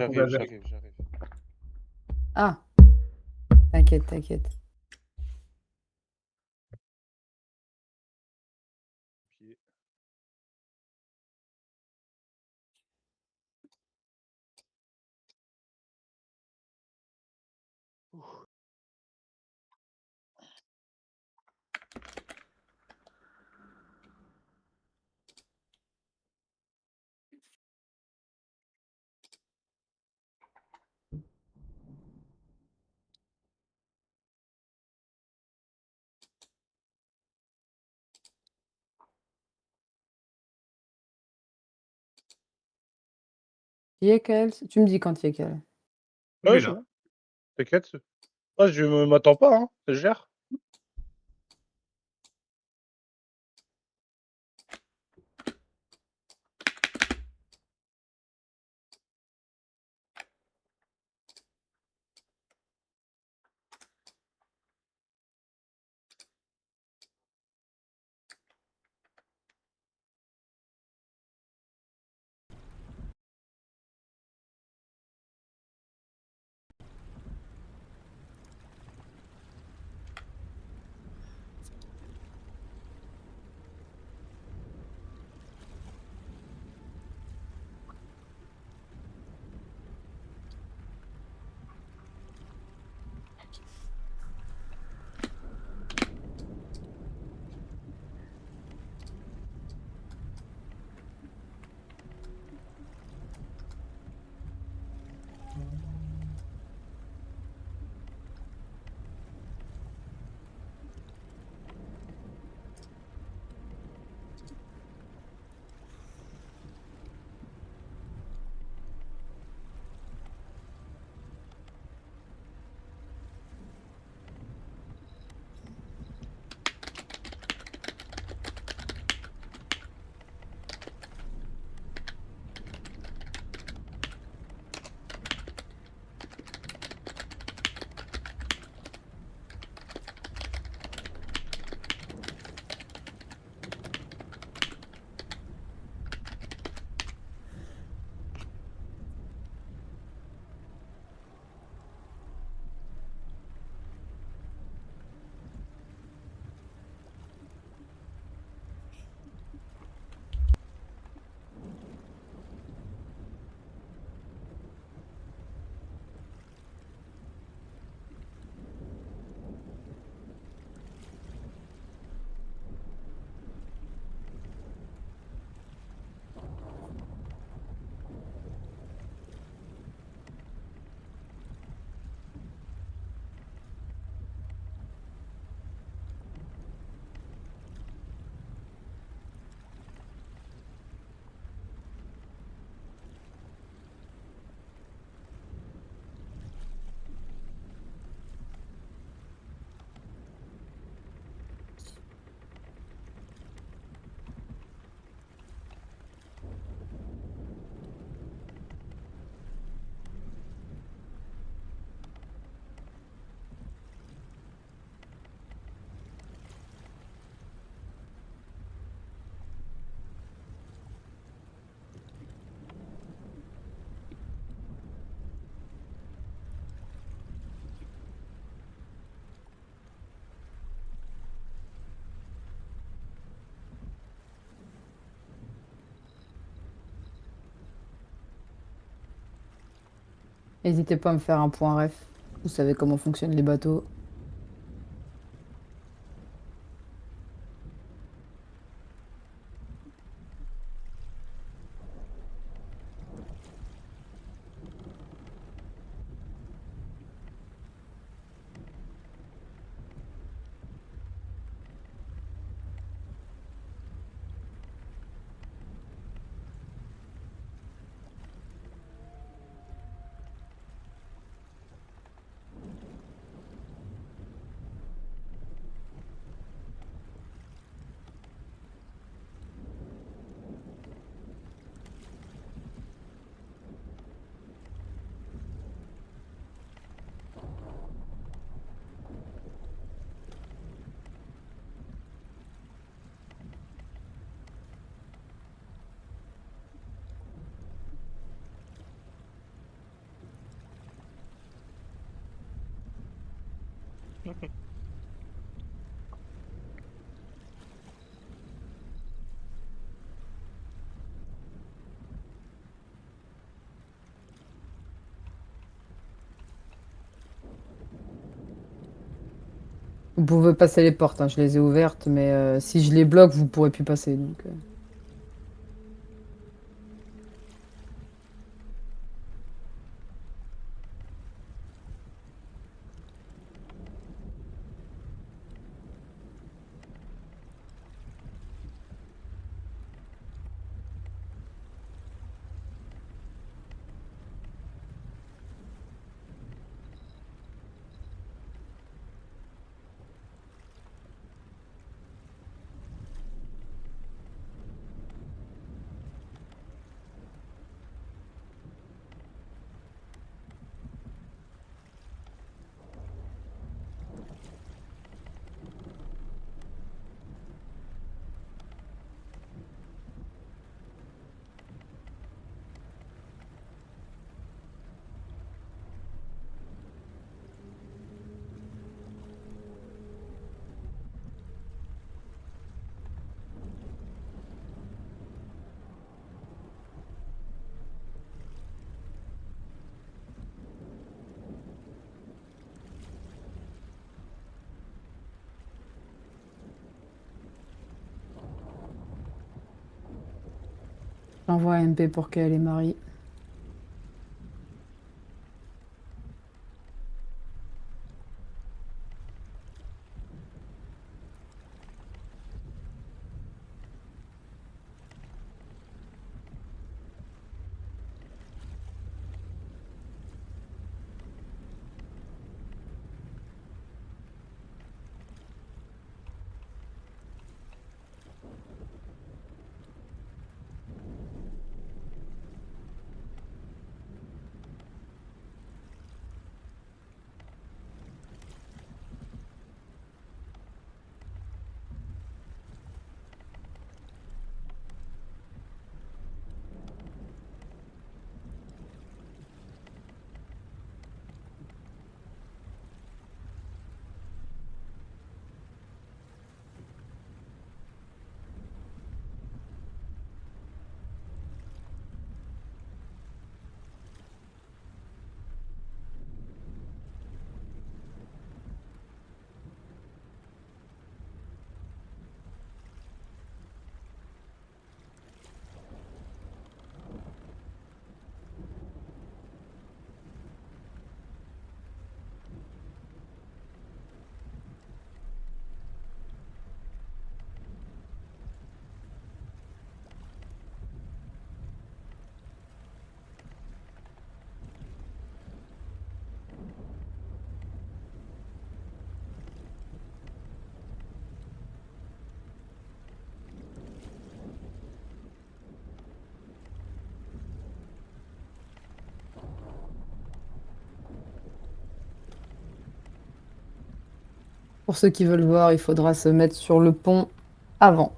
Ouais, ouais. J'arrive. Ah, t'inquiète, t'inquiète. Pied. Y est Kael? Tu me dis quand y est Kael. Il Ouais, est c'est là. bon. T'inquiète. Ah, je m'attends pas, hein. Ça se gère. N'hésitez pas à me faire un point ref. Vous savez comment fonctionnent les bateaux. Vous pouvez passer les portes, hein, je les ai ouvertes, mais si je les bloque, vous pourrez plus passer. Donc, j'envoie un MP pour qu'elle est mariée. Pour ceux qui veulent voir, il faudra se mettre sur le pont avant.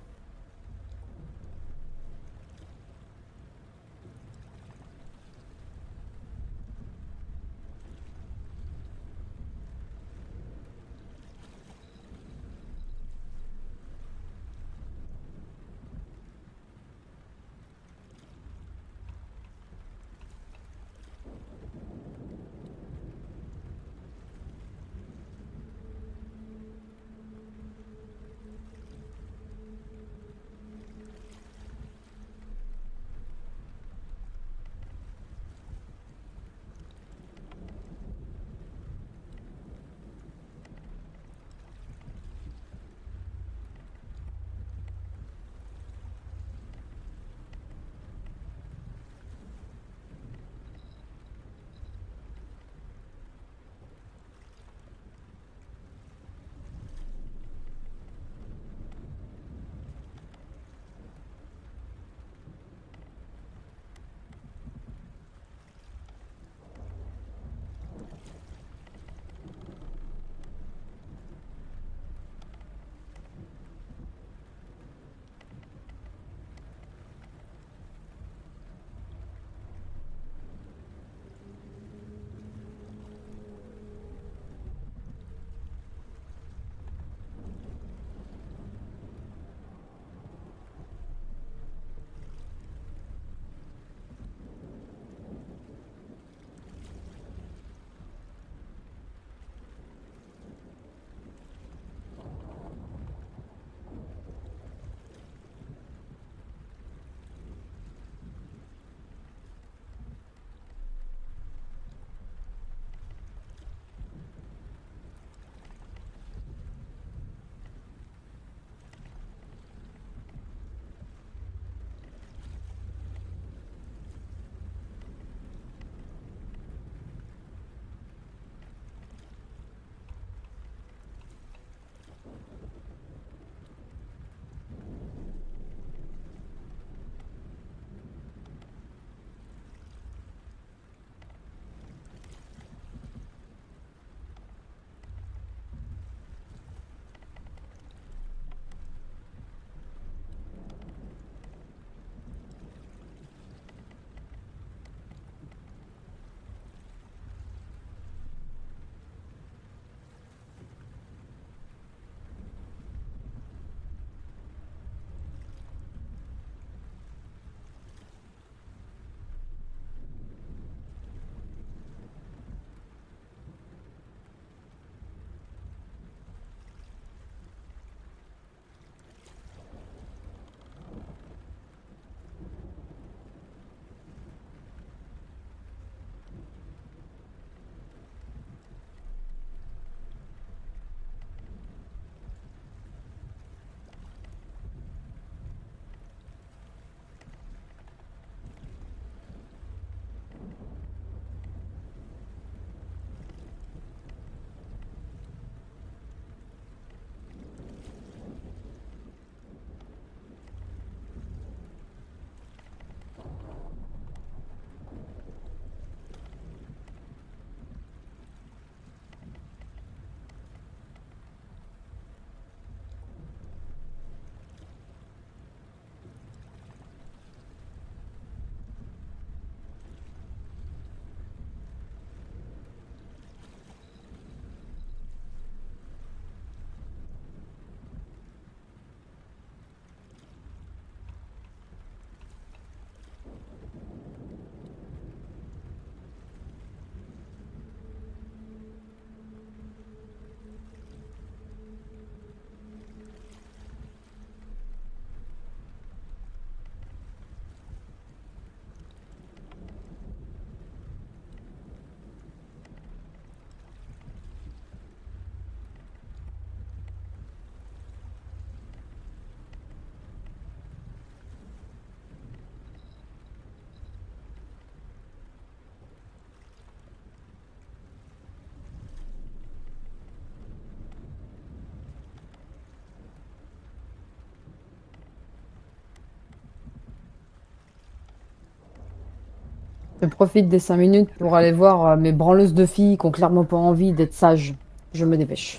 Je profite des 5 minutes pour aller voir mes branleuses de filles qui ont clairement pas envie d'être sages. Je me dépêche.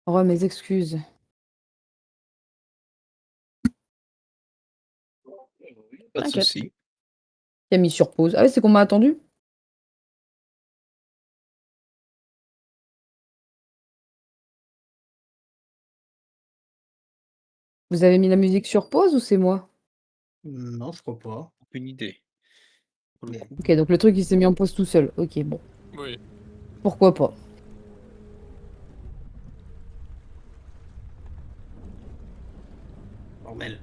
Oh, mes excuses. Pas de T'inquiète. souci. Qui a mis sur pause. Ah ouais, c'est qu'on m'a attendu? Vous avez mis la musique sur pause ou c'est moi? Non, je crois pas. Aucune idée. Pour le Bon. coup. Ok, donc le truc il s'est mis en pause tout seul. Ok, bon. Oui. Pourquoi pas? Normal.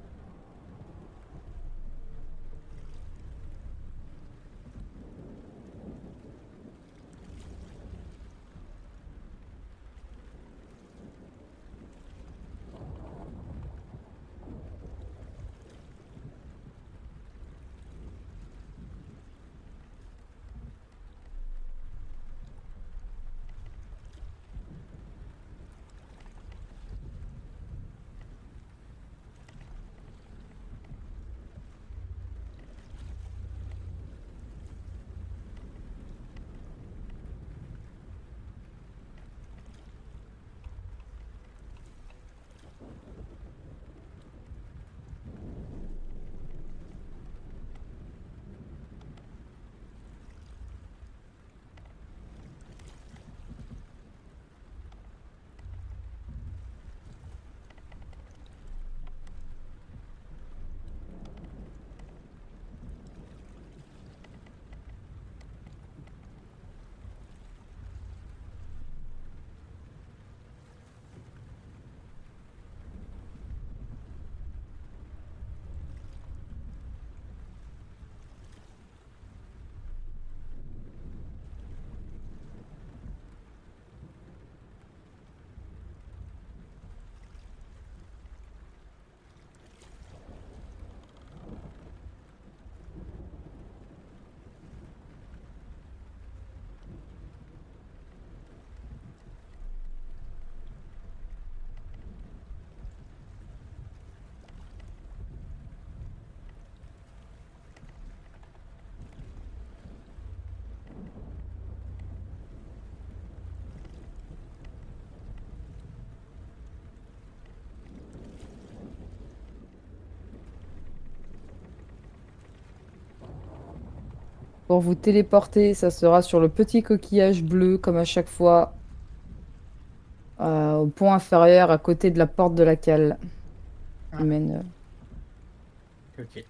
Pour vous téléporter, ça sera sur le petit coquillage bleu, comme à chaque fois, au pont inférieur, à côté de la porte de la cale. Qui Ah. mène. Ok.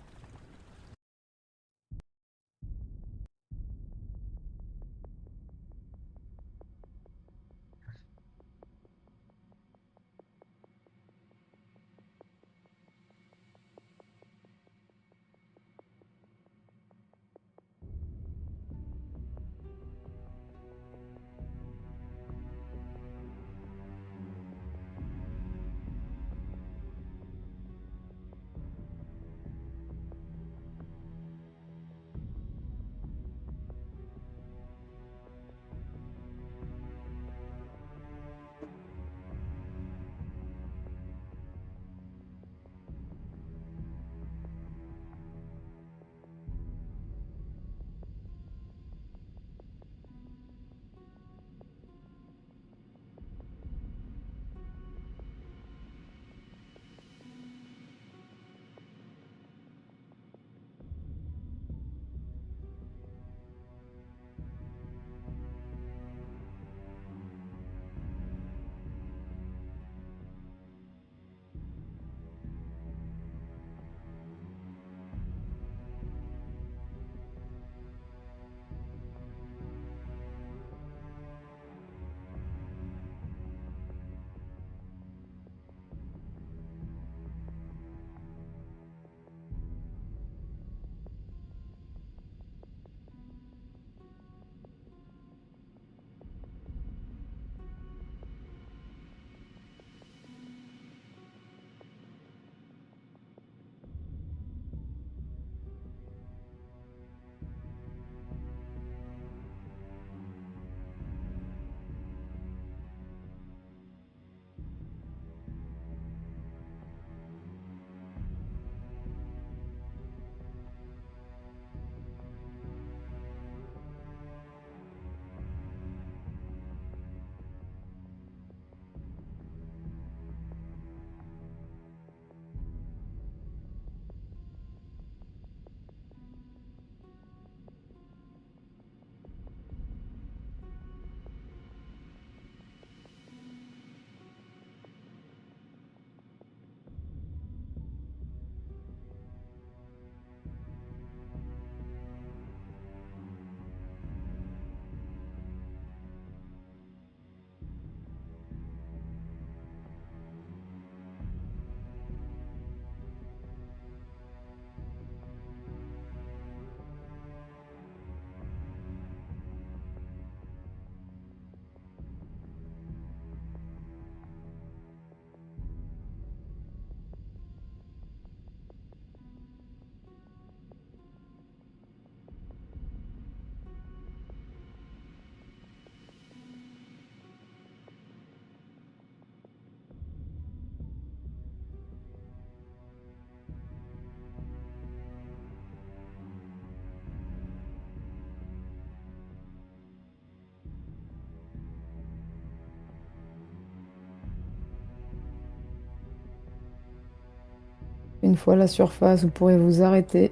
Une fois à la surface, vous pourrez vous arrêter.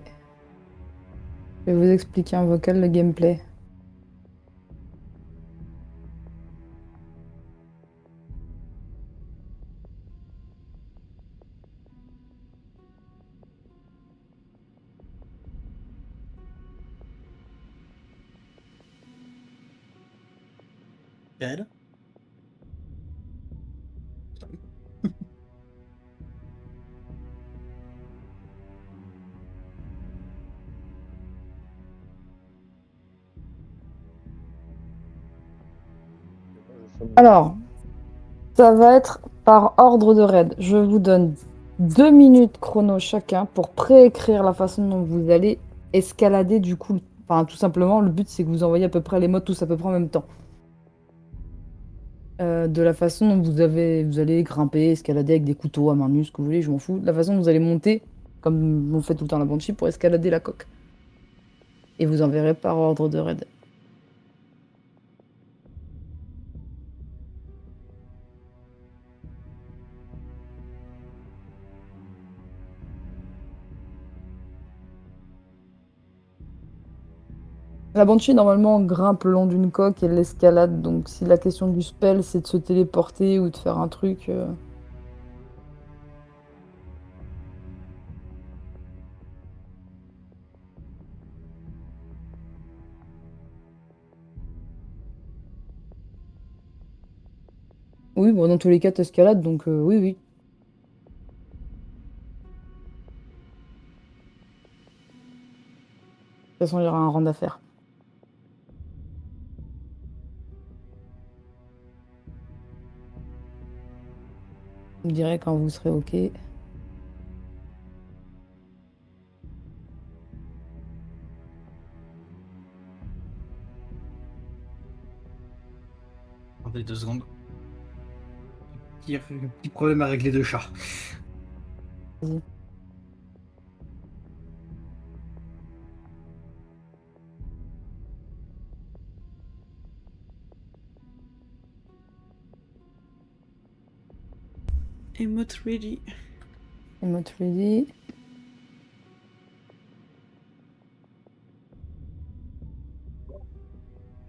Je vais vous expliquer en vocal le gameplay. Elle. Alors, ça va être par ordre de raid. Je vous donne 2 minutes chrono chacun pour préécrire la façon dont vous allez escalader du coup. Enfin, tout simplement, le but c'est que vous envoyez à peu près les modes tous à peu près en même temps. De la façon dont vous allez grimper, escalader avec des couteaux à main nue, ce que vous voulez, je m'en fous. De la façon dont vous allez monter, comme on fait tout le temps la Banshee, pour escalader la coque. Et vous enverrez par ordre de raid. La Banshee, normalement, grimpe le long d'une coque et l'escalade. Donc, si la question du spell, c'est de se téléporter ou de faire un truc... Oui, bon, dans tous les cas, t'escalades, donc oui, oui. De toute façon, il y aura un rang d'affaires. Vous me direz quand vous serez OK. Attendez 2 secondes. Petit problème à régler de chat. Vas-y. Emote ready. Emote ready.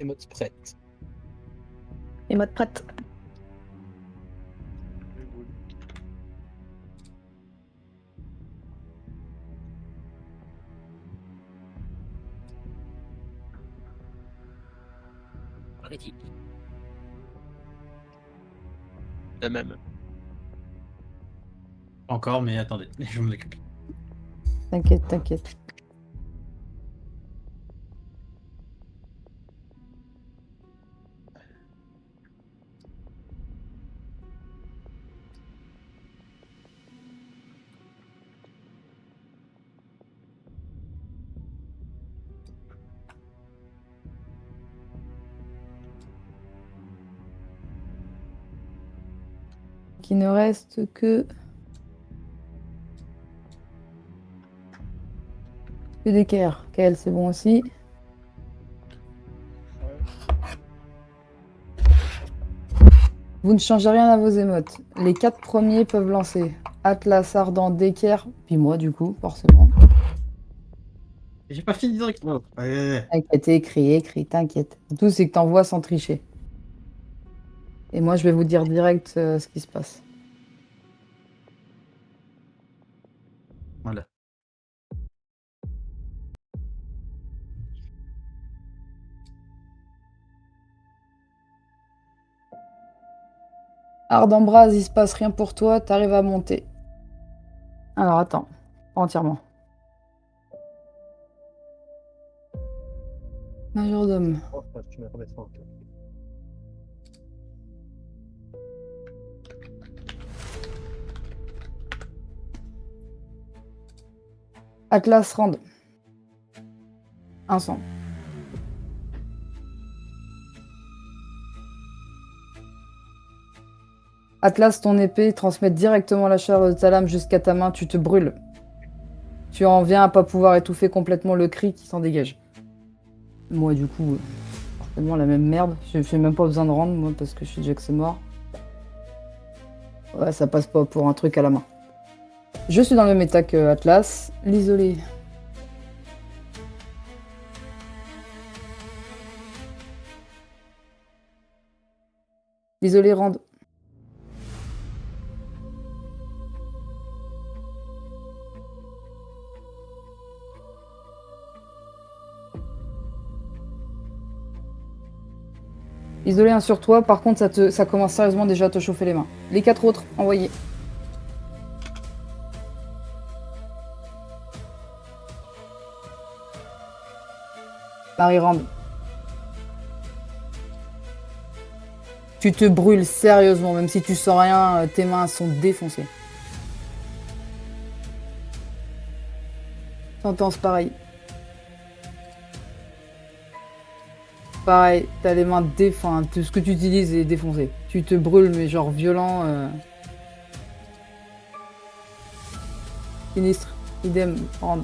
Emote prête. Emote prête. Ready. La même. Encore, mais attendez, je m'en occupe. T'inquiète, t'inquiète. Il ne reste que d'équerre. Kael, c'est bon aussi. Vous ne changez rien à vos émotes. Les 4 premiers peuvent lancer. Atlas, Ardent, d'équerre, puis moi du coup, forcément. J'ai pas fini directement. Ouais. T'inquiète, écris, t'inquiète. Tout, c'est que t'envoies sans tricher. Et moi, je vais vous dire direct ce qui se passe. Voilà. Ardent Brase, il se passe rien pour toi, t'arrives à monter. Alors attends, pas entièrement. Majordome. Oh, tu m'as remis ça, ok. Atlas Rand. Un sang. Atlas, ton épée transmet directement la chaleur de ta lame jusqu'à ta main, tu te brûles. Tu en viens à pas pouvoir étouffer complètement le cri qui s'en dégage. Moi, du coup, forcément la même merde. Je fais même pas besoin de rendre, moi, parce que je suis déjà que c'est mort. Ouais, ça passe pas pour un truc à la main. Je suis dans le même état que Atlas. L'isolé. L'isolé rende. Isolé un sur toi, par contre ça commence sérieusement déjà à te chauffer les mains. Les 4 autres, envoyés. Marie Rand. Tu te brûles sérieusement, même si tu sens rien, tes mains sont défoncées. Sentence pareil. Pareil, t'as les mains défoncées, tout ce que tu utilises est défoncé. Tu te brûles, mais genre violent. Sinistre, idem, Rand.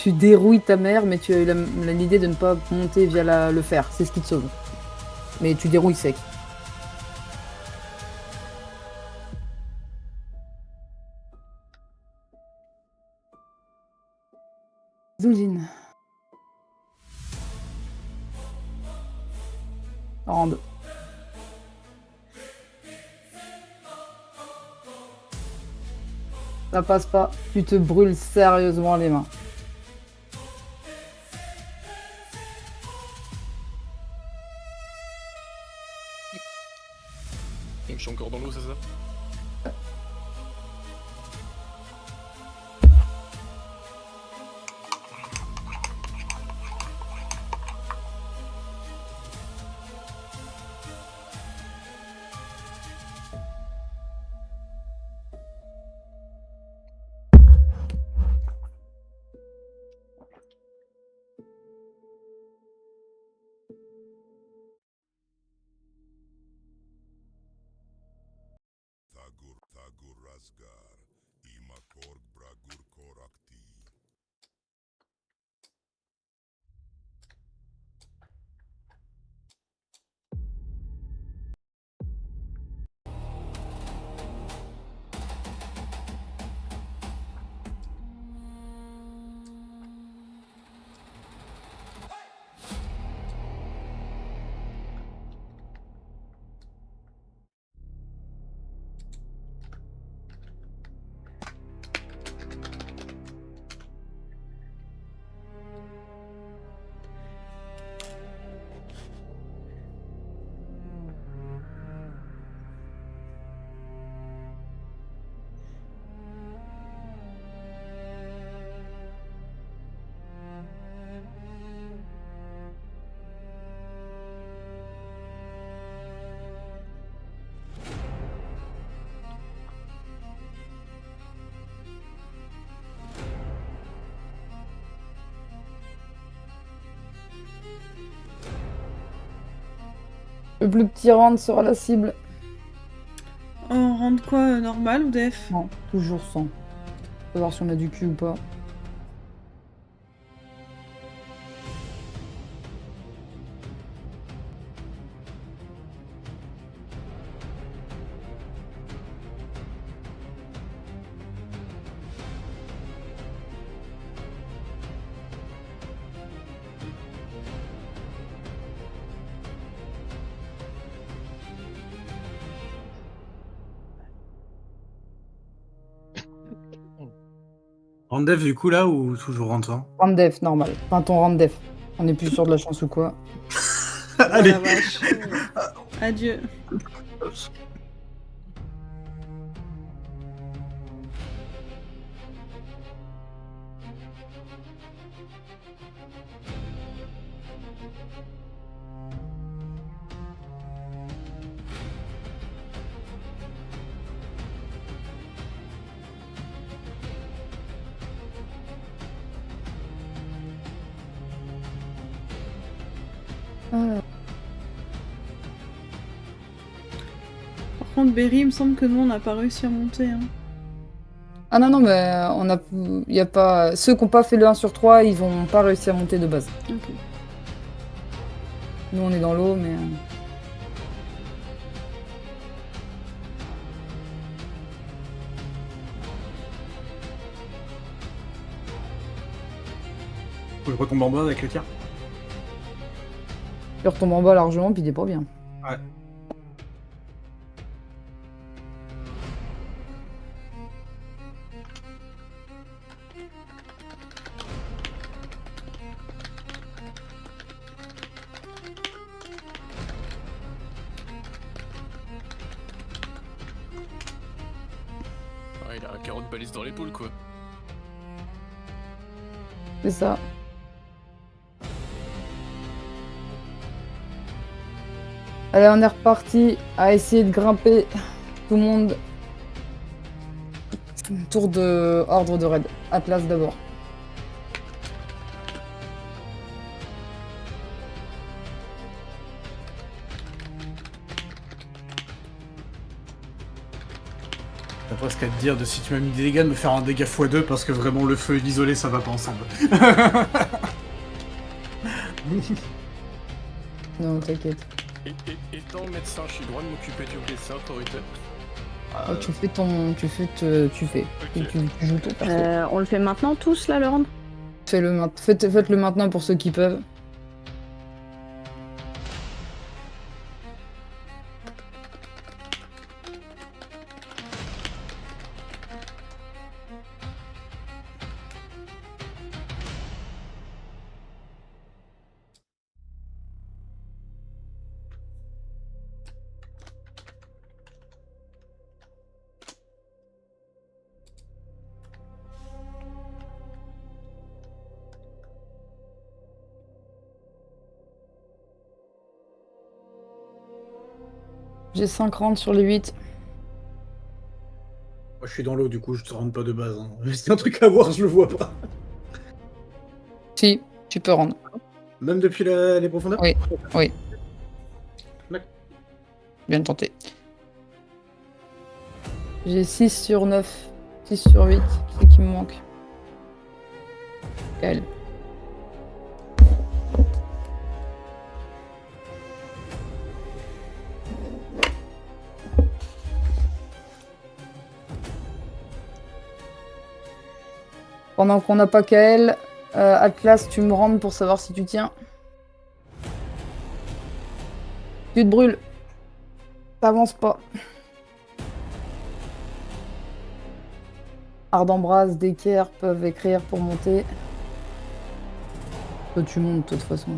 Tu dérouilles ta mère, mais tu as eu l'idée de ne pas monter via le fer. C'est ce qui te sauve. Mais tu dérouilles sec. Zul'jin. Rand. Ça passe pas. Tu te brûles sérieusement les mains. Donc je suis encore dans l'eau, c'est ça? Thagur Razgar, Ima Korg Bragur Korakti. Le plus petit Rand sera la cible. On rentre quoi, normal ou def? Non, toujours 100. On va voir si on a du cul ou pas. Randef du coup là ou toujours Rand Randef, normal. Enfin, ton Randef. On est plus sûr de la chance ou quoi. Oh Allez. la vache. Adieu. Par contre, Berry, il me semble que nous, on n'a pas réussi à monter. Hein. Ah non, non, mais on a... y a pas... Ceux qui n'ont pas fait le 1 sur 3, ils vont pas réussi à monter de base. Ok. Nous, on est dans l'eau, mais... je retombe en bas avec le tir. Tu retombes en bas largement, puis t'es pas bien. Ouais. Ah, il a un 40 balises dans l'épaule, quoi. C'est ça. Allez, on est reparti à essayer de grimper. Tout le monde. Tour de ordre de raid. Atlas d'abord. T'as presque à te dire de si tu m'as mis des dégâts de me faire un dégât x2 parce que vraiment le feu et l'isolé ça va pas ensemble. Non, t'inquiète. Étant médecin, je suis droit de m'occuper du blessé, autorité. Oh, tu fais. Ok. Tu joues ton perso. On le fait maintenant tous là, le round? Faites-le maintenant pour ceux qui peuvent. J'ai 5 rounds sur les 8. Moi je suis dans l'eau du coup je te rentre pas de base. Hein. C'est un truc à voir, je le vois pas. Si, tu peux rendre. Même depuis les profondeurs? Oui, oui. D'accord. Bien tenté. J'ai 6 sur 9. 6 sur 8. C'est qui me manque. Elle. Pendant qu'on n'a pas Kael, Atlas, tu me rendes pour savoir si tu tiens. Tu te brûles. T'avances pas. Ardembrasse, d'équerre peuvent écrire pour monter. Toi, tu montes de toute façon.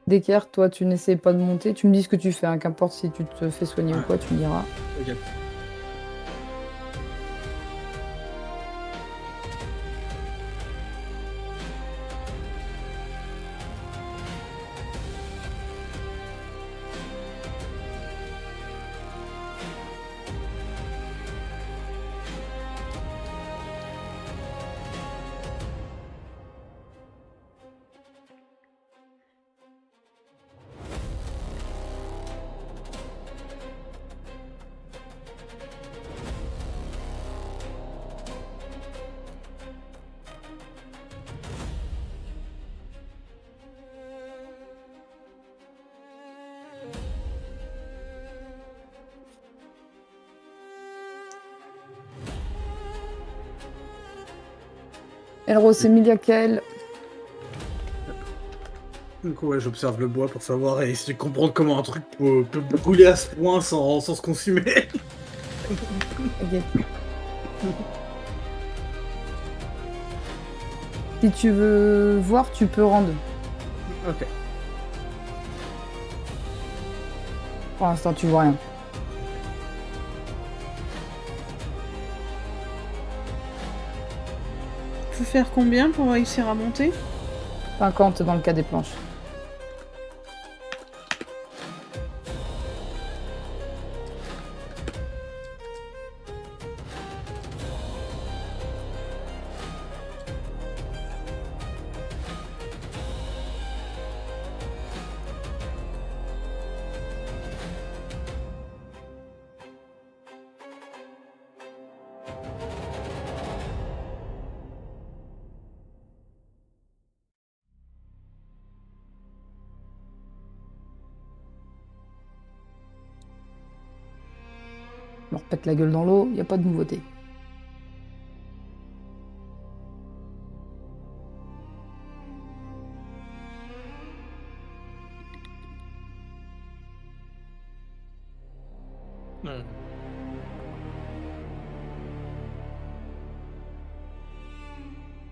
D'équerre, toi, tu n'essaies pas de monter. Tu me dis ce que tu fais, hein, qu'importe si tu te fais soigner ou quoi, tu me diras. Ok. Elros, Emilia, Kael. Donc ouais, j'observe le bois pour savoir et essayer de comprendre comment un truc peut brûler à ce point sans se consumer. Ok. Si tu veux voir, tu peux rendre. Ok. Pour l'instant, tu vois rien. Faut faire combien pour réussir à monter? 50 dans le cas des planches. Je me repète la gueule dans l'eau, y a pas de nouveauté. Ouais.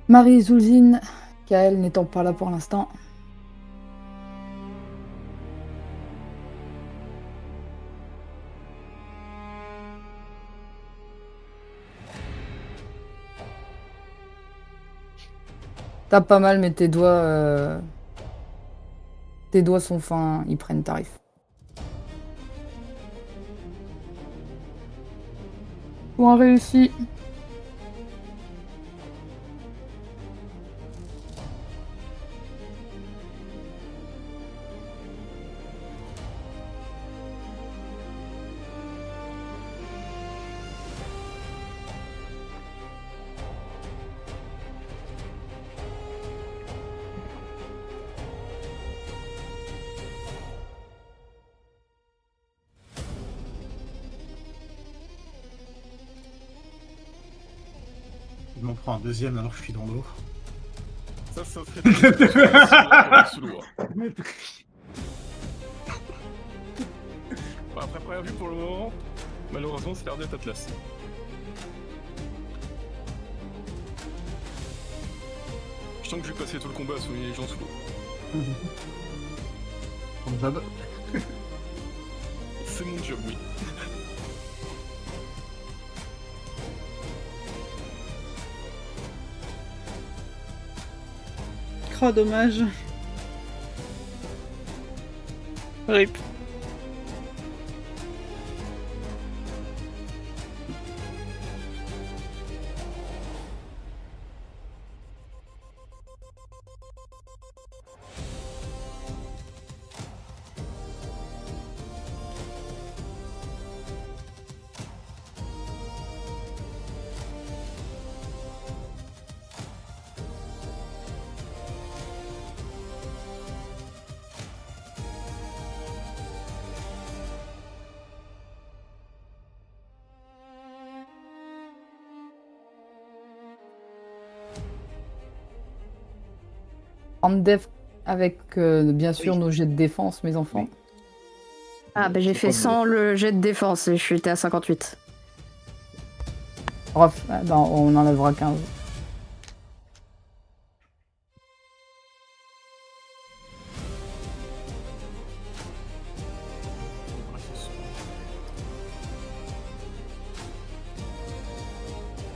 Marie Zoulzine, Kael n'étant pas là pour l'instant. T'as pas mal, mais tes doigts sont fins, ils prennent tarif. Point réussi. Il m'en prend un deuxième alors que je suis dans l'eau. Ça serait une situation sous l'eau. Bon, après première vue pour le moment, malheureusement c'est l'air d'être Atlas. Je sens que je vais passer tout le combat à souligner les gens sous l'eau. Comme d'hab. C'est mon job, oui. Oh, dommage. Rip. En def avec bien sûr nos jets de défense, mes enfants. Ah, bah j'ai fait 100 le jet de défense et je suis à 58. Bref, ben, on enlèvera 15.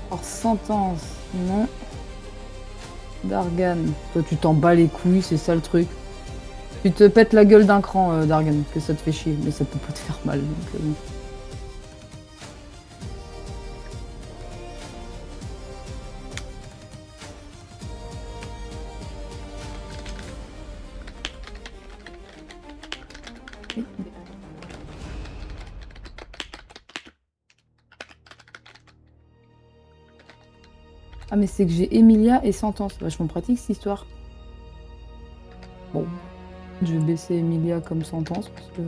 Alors, sentence, non. Dargan, toi tu t'en bats les couilles, c'est ça le truc. Tu te pètes la gueule d'un cran, Dargan, parce que ça te fait chier, mais ça peut pas te faire mal. Donc, Ah mais c'est que j'ai Emilia et Sentence. Vachement pratique cette histoire. Bon. Je vais baisser Emilia comme Sentence parce que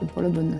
c'est pas la bonne.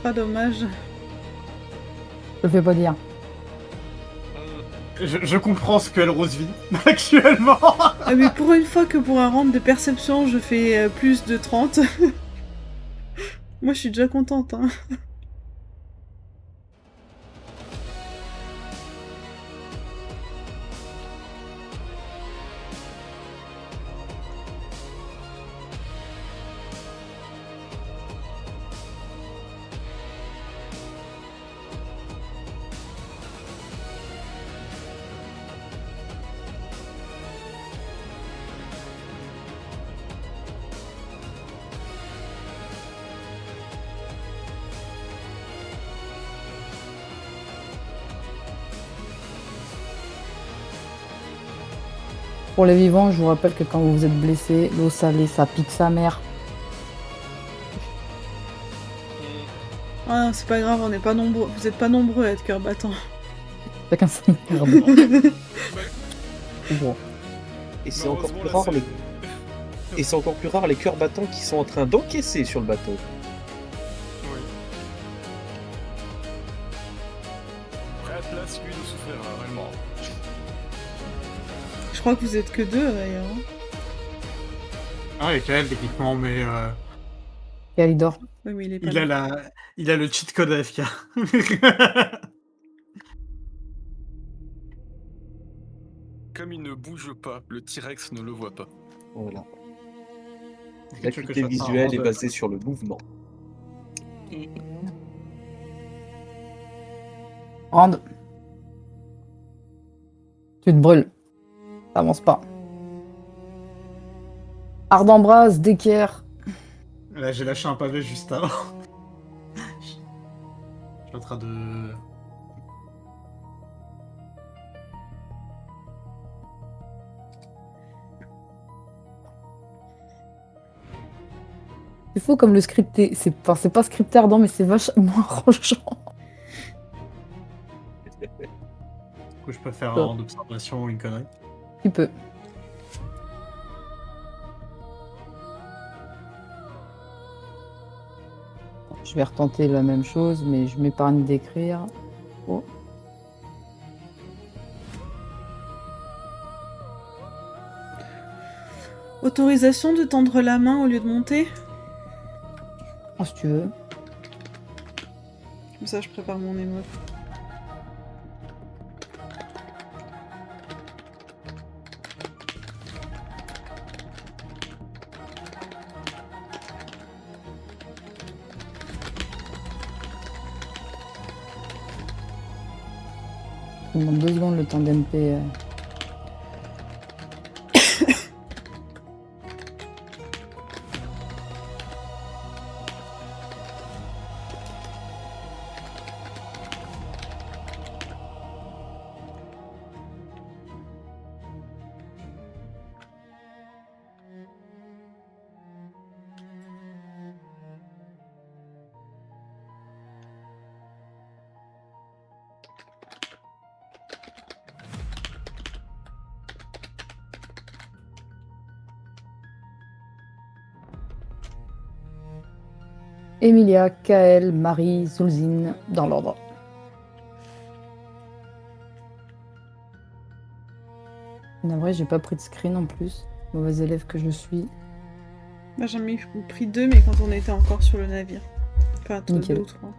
Ah, dommage. Je le fais pas dire. Je comprends ce que Elrose vit actuellement. Ah, mais pour une fois que pour un round de perception, je fais plus de 30. Moi, je suis déjà contente, hein. Pour les vivants, je vous rappelle que quand vous êtes blessé, l'eau salée, ça pique sa mère. Ah, c'est pas grave, on n'est pas nombreux. Vous êtes pas nombreux à être cœur battant. Chacun sa merde. Bon. Et c'est encore Malheureusement, plus là, rare c'est- les... Et c'est encore plus rare les cœurs battants qui sont en train d'encaisser sur le bateau. Oui. Prêt à place, lui, de souffrir, réellement. Je crois que vous êtes que deux, d'ailleurs. Ah, et Kael, techniquement, mais Kalidor. Oui, mais il est pas il a là. il a le cheat code AFK. Comme il ne bouge pas, le T-Rex ne le voit pas. Voilà. Tu veux que L'acuité je fasse un visuelle est round basée sur le mouvement. Rande. Tu te brûles. T'avances pas. Ardembrase, d'équerre. Là, j'ai lâché un pavé juste avant. Je suis en train de... C'est faux comme le scripté. C'est pas scripté ardent, mais c'est vachement arrangeant. Du coup, je peux faire Oh. un round d'observation ou une connerie. Tu peux. Je vais retenter la même chose, mais je m'épargne d'écrire. Oh. Autorisation de tendre la main au lieu de monter. Oh, si tu veux. Comme ça, je prépare mon émote. Je me demande 2 secondes le temps d'MP. Emilia, Kael, Marie, Zulzine, dans l'ordre. En vrai, j'ai pas pris de screen en plus. Mauvais élève que je suis. Bah, j'en ai pris 2, mais quand on était encore sur le navire. Enfin, 2 Nickel. ou 3.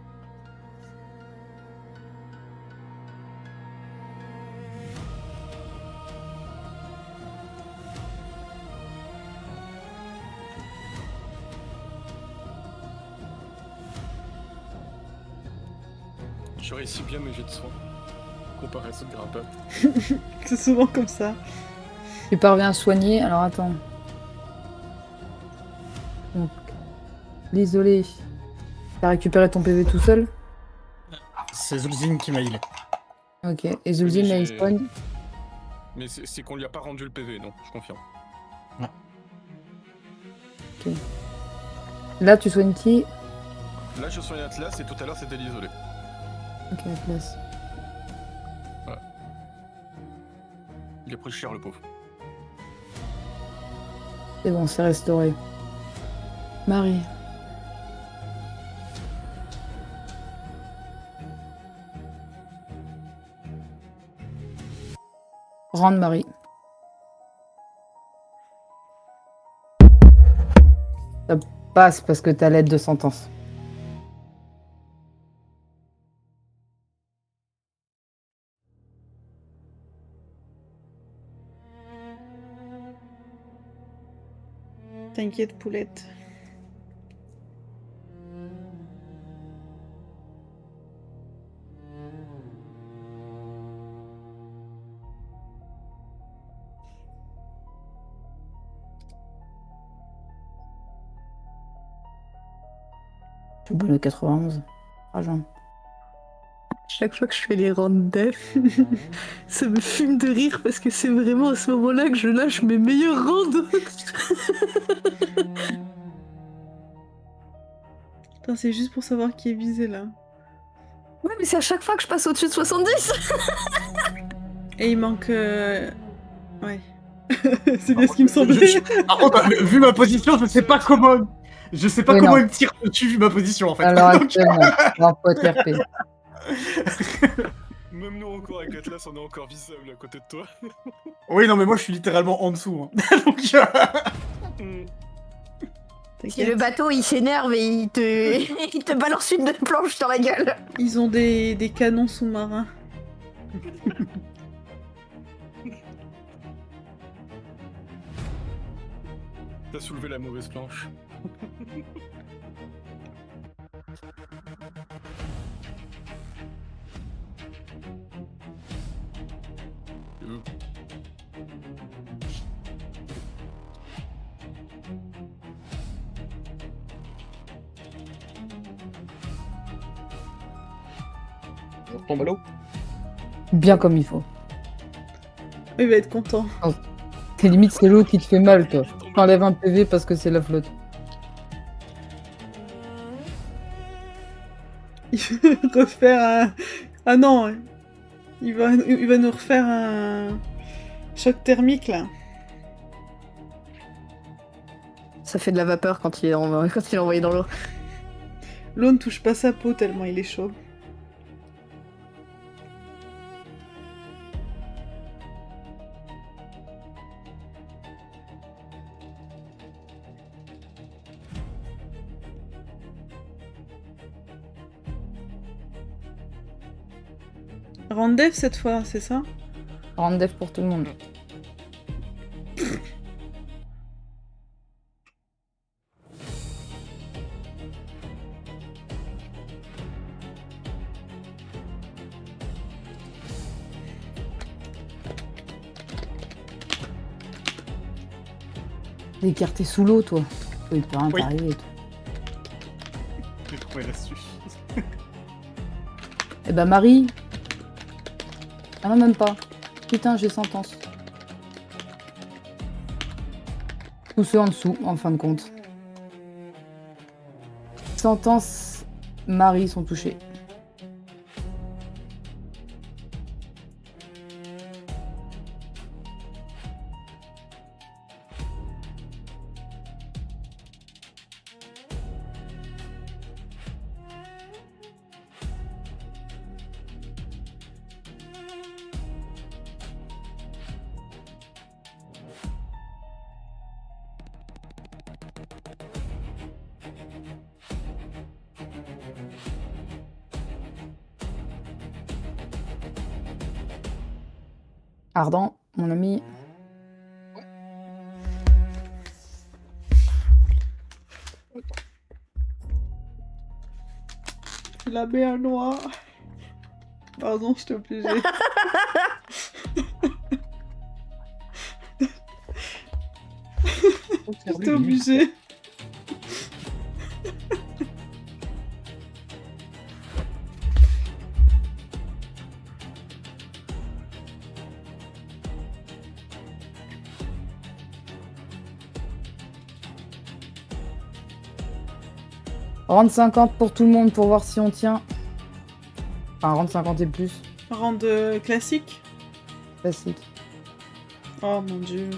Je réussis bien mes jets de soins. Comparé à ceux de grimpeur. C'est souvent comme ça. Tu parviens à soigner, alors attends. Donc, l'isolé. T'as récupéré ton PV tout seul? C'est Zulzine qui m'a healé. Ok. Et Zulzine, là, il j'ai- soigne. Mais c'est qu'on lui a pas rendu le PV, non, je confirme. Là, tu soignes qui? Là, je soigne Atlas et tout à l'heure, c'était l'isolé. Ok, Atlas. Il a pris cher, le pauvre. C'est bon, c'est restauré. Marie. Rendre, Marie. Ça passe parce que t'as l'aide de sentence. T'inquiète, poulette. Je suis bonne le 91. Rageant. Chaque fois que je fais les rounds def, ça me fume de rire parce que c'est vraiment à ce moment-là que je lâche mes meilleurs rounds. Putain, c'est juste pour savoir qui est visé là. Ouais, mais c'est à chaque fois que je passe au-dessus de 70. Et il manque. Ouais. C'est bien ce qui me semblait. Par contre, vu ma position, je sais pas comment. Je sais pas Oui, comment non. il me tire dessus vu ma position en fait. Alors Donc, actuellement, alors faut être RP. Même nous encore avec Atlas, on est encore visible à côté de toi. Oui, non, mais moi je suis littéralement en dessous. Hein. Donc, Si le bateau il s'énerve et il te balance une planche sur la gueule. Ils ont des canons sous-marins. T'as soulevé la mauvaise planche. Je retombe à l'eau. Bien comme il faut. Il va être content. C'est limite c'est l'eau qui te fait mal, toi. T'enlèves un PV parce que c'est la flotte. Il va refaire un. Ah non. Il va nous refaire un choc thermique là. Ça fait de la vapeur quand il est envoyé dans l'eau. L'eau ne touche pas sa peau tellement il est chaud. Round def cette fois, c'est ça? Rendre def pour tout le monde. Écarté sous l'eau, toi. Il peut rien Oui. t'arriver et tout. j'ai trouvé l'astuce. Eh ben Marie. Ah non, même pas. Putain, j'ai sentence. Tous ceux en dessous, en fin de compte. Sentence, Marie sont touchés. Ardent, mon ami. La mer noire. Pardon, je t'ai obligé. J'étais obligé. Rendre 50 pour tout le monde pour voir si on tient. Enfin, rendre 50 et plus. Round classique. Classique. Oh mon dieu.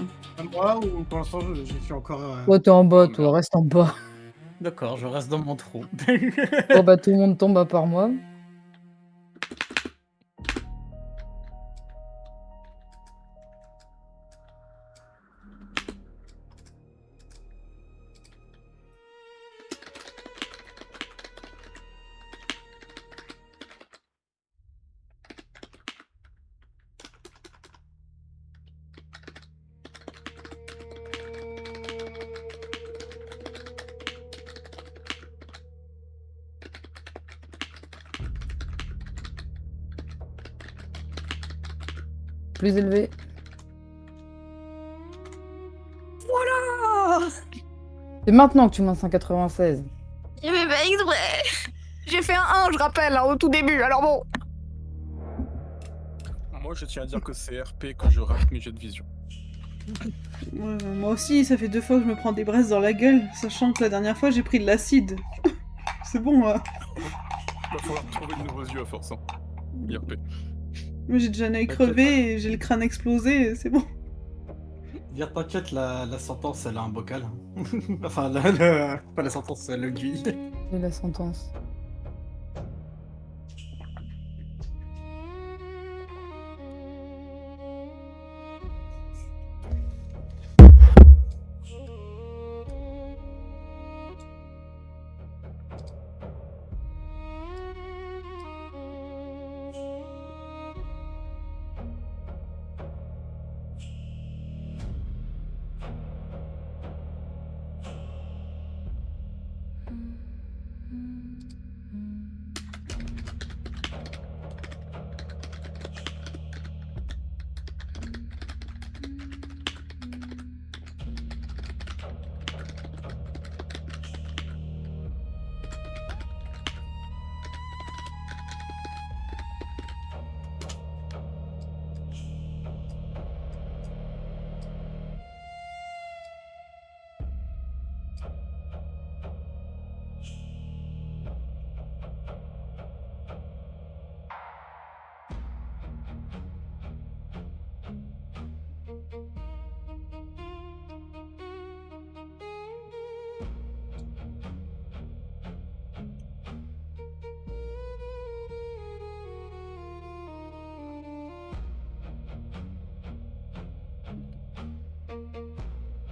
Moi ou pour l'instant je suis encore. Toi, t'es en bas, toi, reste en bas. D'accord, je reste dans mon trou. Bon, bah, tout le monde tombe à part moi. Plus élevé. Voilà. C'est maintenant que tu montes 196. Il avait pas exprès. J'ai fait un 1, je rappelle, hein, au tout début, alors bon. Moi, je tiens à dire que c'est RP que je rate mes jets de vision. Ouais, moi aussi, ça fait 2 fois que je me prends des braises dans la gueule, sachant que la dernière fois j'ai pris de l'acide. C'est bon, Va falloir trouver de nouveaux yeux à force. Hein. IRP. moi j'ai déjà l'œil crevé et j'ai le crâne explosé, c'est bon. Dire t'inquiète, la sentence elle a un bocal. Enfin, pas la sentence, l'aiguille. Et la sentence.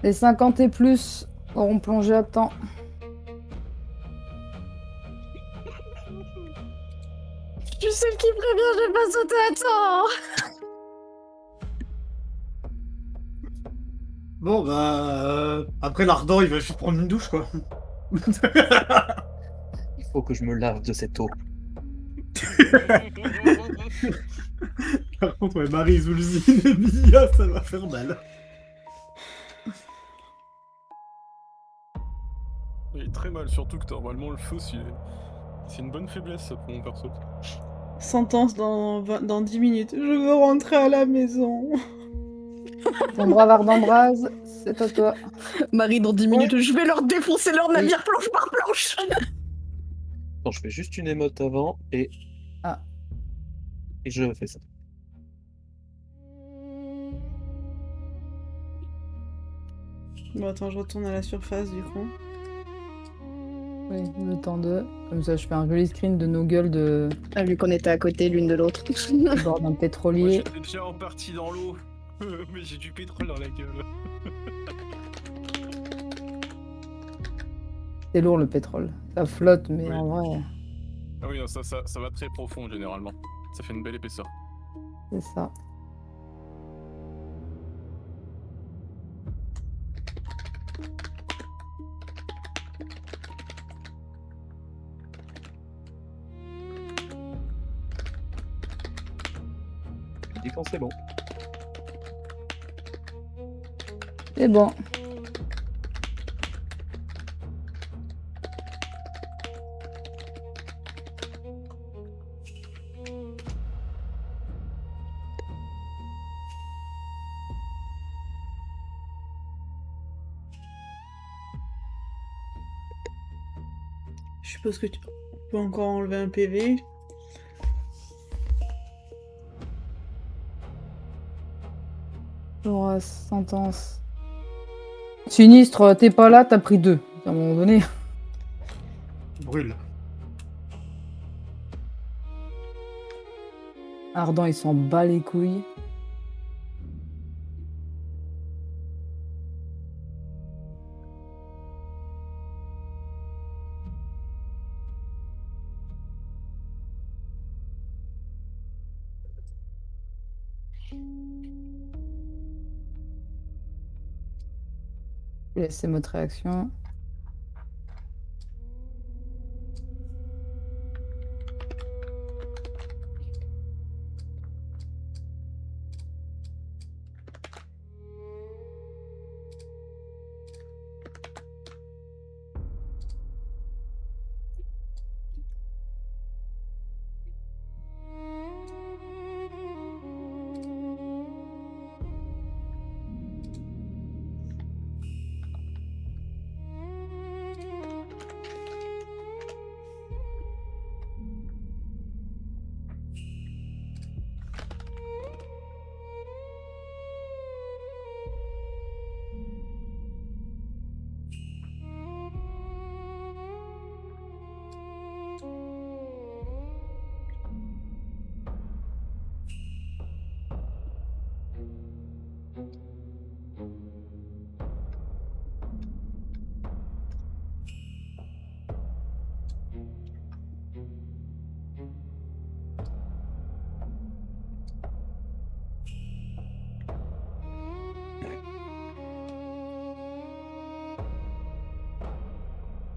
Les 50 et plus auront plongé à temps. Je suis celle qui prévient, j'ai pas sauté à temps. Bon, bah. Après l'ardent, il va juste prendre une douche, quoi. Il faut que je me lave de cette eau. Par contre, ouais, Marie Zulzine et Mia, ça va faire mal. Il est très mal, surtout que normalement le feu, c'est une bonne faiblesse ça, pour mon perso. Sentence dans 10 minutes. Je veux rentrer à la maison. Ton bravard d'Ambraz, c'est à toi. Marie, dans 10 minutes, je vais leur défoncer leur navire planche par planche. Attends, je fais juste une émote avant et. Ah. Et je fais ça. Bon, attends, je retourne à la surface du coup. Oui, le temps de. Comme ça, je fais un joli screen de nos gueules de Ah, vu qu'on était à côté l'une de l'autre. au bord d'un Moi pétrolier. j'étais déjà en partie dans l'eau, mais j'ai du pétrole dans la gueule. C'est lourd le pétrole. Ça flotte, mais Oui. en vrai, Ah oui, non, ça va très profond généralement. Ça fait une belle épaisseur. c'est ça. Je dis quand c'est bon. C'est bon. Je suppose que tu peux encore enlever un PV. Genre, sentence. Sinistre, t'es pas là, t'as pris 2. À un moment donné. Brûle. Ardent, il s'en bat les couilles. Laissez votre réaction.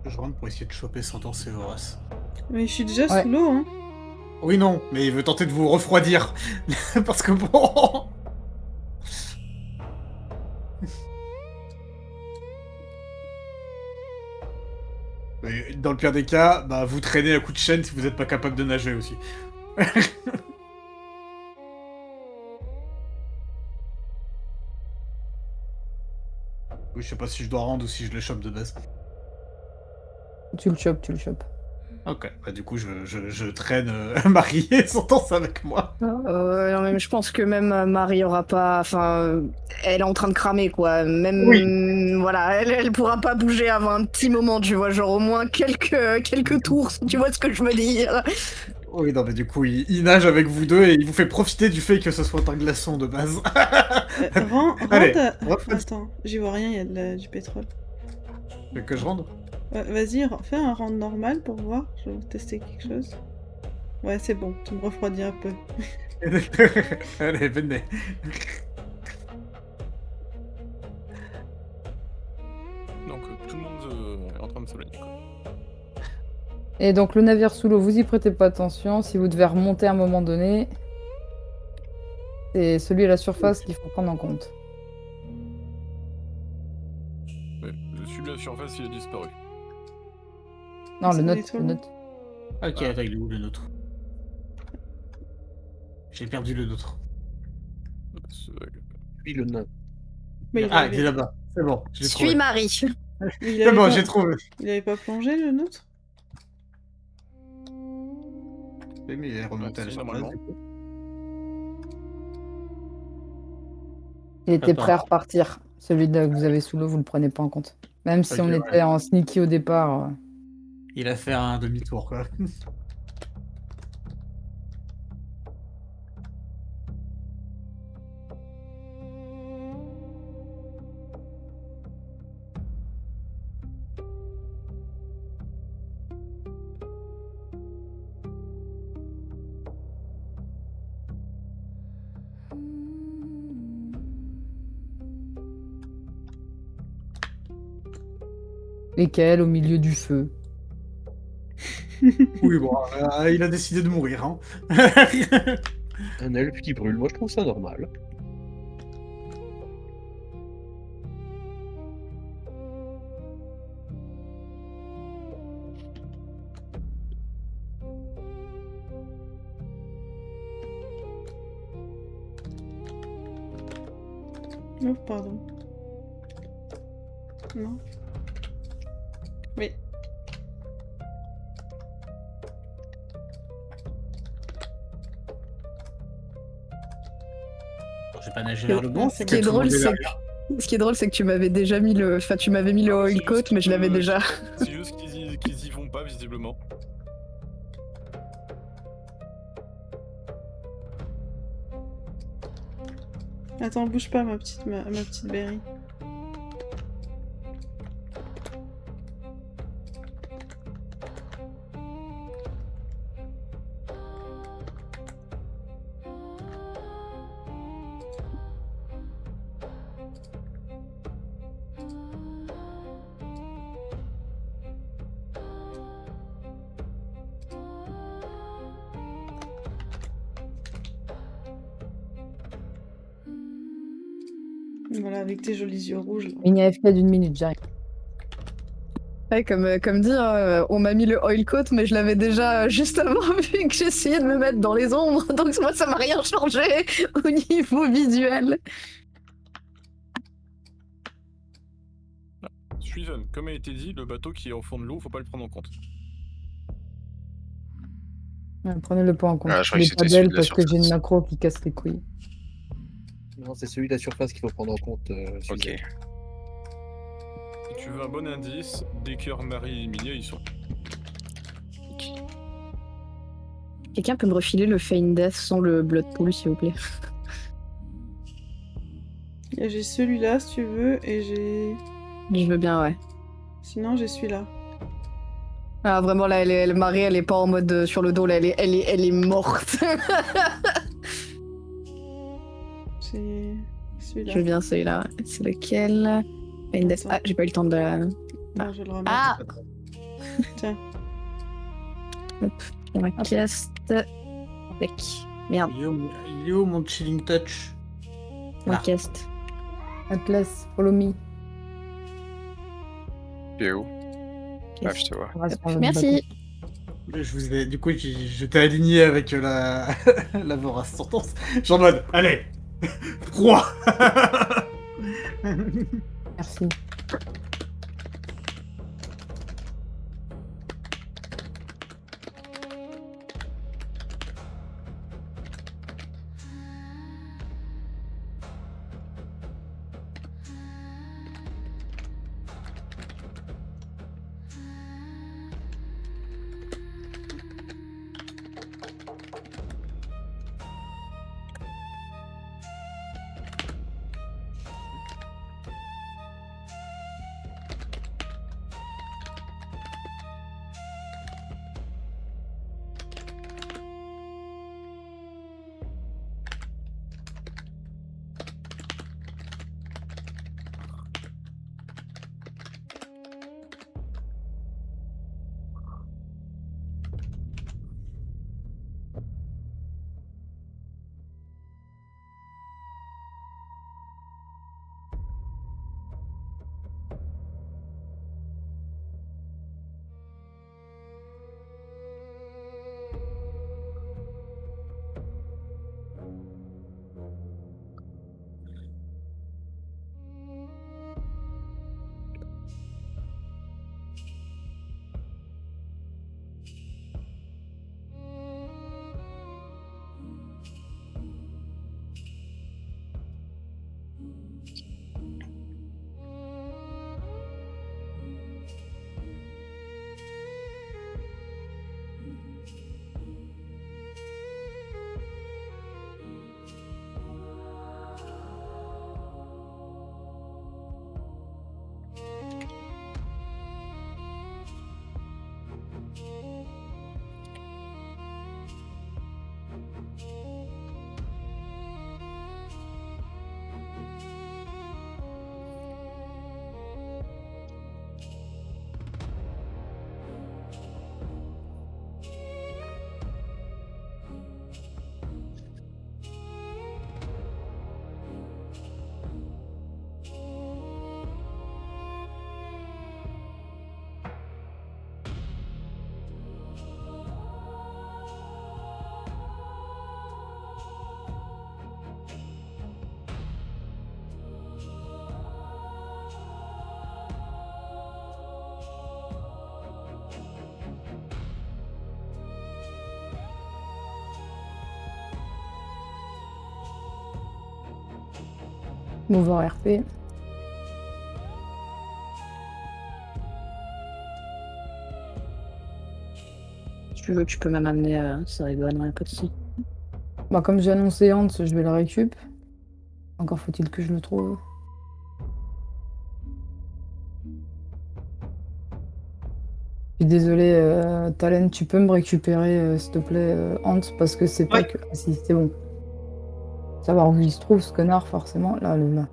Je rentre pour essayer de choper Sentence et Horace. Mais je suis déjà Ouais. sous l'eau, hein. Oui, non, mais il veut tenter de vous refroidir. Parce que bon... Mais dans le pire des cas, bah vous traînez à coups de chaîne si vous n'êtes pas capable de nager aussi. Oui, je sais pas si je dois rendre ou si je le chope de base. Tu le chopes, tu le chopes. Ok, bah du coup je traîne Marie et Sentence avec moi. Non, mais je pense que même Marie aura pas. Enfin, elle est en train de cramer, quoi. Même. Voilà, elle pourra pas bouger avant un petit moment, tu vois. Genre au moins quelques tours, si tu vois ce que je veux dire. Oui, non, mais du coup, il nage avec vous deux et il vous fait profiter du fait que ce soit un glaçon de base. Allez, Attends, j'y vois rien, il y a du pétrole. Que je rende. Vas-y, fais un rend normal pour voir. Je vais tester quelque chose. Ouais, c'est bon, tu me refroidis un peu. Allez, venez. Donc tout le monde est en train de se baigner, quoi. Et donc le navire sous l'eau, vous y prêtez pas attention. Si vous devez remonter à un moment donné, c'est celui à la surface qu'il faut prendre en compte. Ouais, celui de la surface, il a disparu. Non, Ça le va, note, toi, le là note. Ok, attends, il est où le nôtre? J'ai perdu le nôtre. Puis le nain. Mais Ah, il est là-bas. C'est bon, je l'ai trouvé. Suis Marie. C'est bon, j'ai trouvé. Il avait pas plongé le nôtre? Oui, mais il est remonté à la Si, surface. normalement. du coup. Il était Attends. prêt à repartir. Celui que vous avez sous l'eau, vous le prenez pas en compte. Même si Ok, on ouais. était en sneaky au départ. Il a fait un demi-tour, quoi. Lesquels au milieu du feu. Oui, bon, il a décidé de mourir, hein. Un elfe qui brûle, moi je trouve ça normal. Oh, pardon. Non. Oui. J'ai pas nagé vers le bon. Ce Ce qui est drôle, c'est que tu m'avais déjà mis le. Enfin, tu m'avais mis le oil coat, mais je l'avais déjà. C'est juste qu'ils y vont pas, visiblement. Attends, bouge pas ma petite Berry. Voilà, avec tes jolis yeux rouges. Là. Mini AFK d'une minute, j'arrive. Ouais, comme dit, on m'a mis le oil coat, mais je l'avais déjà juste avant, vu que j'essayais de me mettre dans les ombres. Donc moi, ça m'a rien changé au niveau visuel. Suiven, comme a été dit, le bateau qui est au fond de l'eau, faut pas le prendre en compte. Ouais, prenez-le pas en compte. Ah, je croyais Il que est pas c'était celui belle de la parce que j'ai une surface. macro qui casse les couilles. Non, c'est celui de la surface qu'il faut prendre en compte. Ok. Suzanne. Si tu veux un bon indice, Decker, Marie et Emilia, ils sont. Quelqu'un peut me refiler le Feign Death sans le Blood Pool, s'il vous plaît? Et j'ai celui-là, si tu veux, et j'ai... Je veux bien, ouais. Sinon, j'ai celui-là. Ah, vraiment, là, Marie, elle est pas en mode sur le dos, là, elle est morte. C'est celui-là. Je veux bien celui-là. C'est lequel? Feign Death. Ah, j'ai pas eu le temps de... Non, je vais le remettre. Ah! Tiens. Hop, on la caste. Tac. Merde, Il est où mon chilling touch? on la Ah. caste. Atlas, follow me. Tu es où? Ah, je te vois. On reste dans le Merci. Je vous ai... Du coup, je t'ai aligné avec la... la vorace sentence. Genre en mode, allez 3. bateau. Merci. Mover RP. Si tu veux, tu peux même amener ça rigole, un peu de soucis. Bah, comme j'ai annoncé Hans, je vais le récup. Encore faut-il que je le trouve. Je suis désolé, Talen, tu peux me récupérer, s'il te plaît, Hans, parce que c'est pas Ouais. que. Ah si, c'est bon. Savoir où il se trouve, ce connard, forcément. Là. Moi,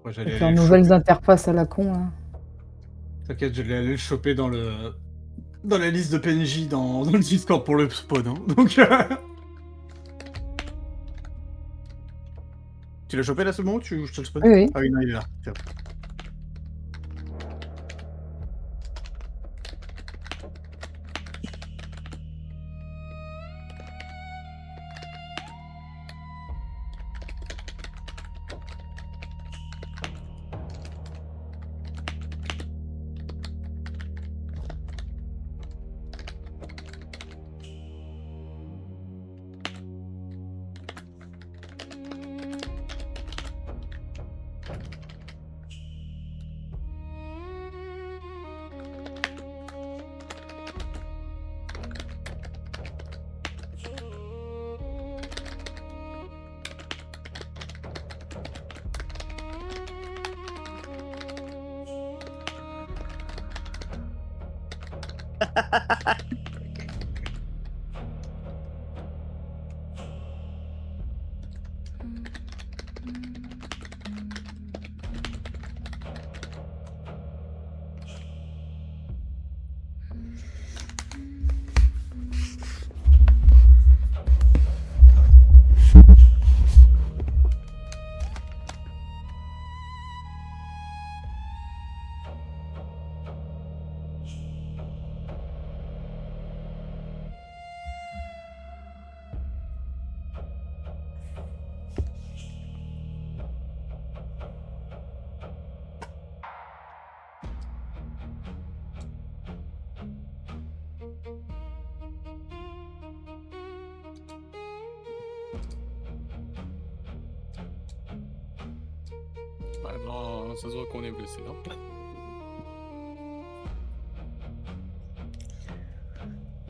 Faut j'allais faire aller le nouvelles choper. interfaces à la con, là. T'inquiète, j'allais aller le choper dans le... Dans la liste de PNJ dans le Discord pour le spawn, hein. Donc... Tu l'as chopé là, c'est bon ou je te le spawn? Oui, oui. Ah oui, non, il est là. Tiens. Ouais, ben, ça se voit qu'on est blessé. Hein.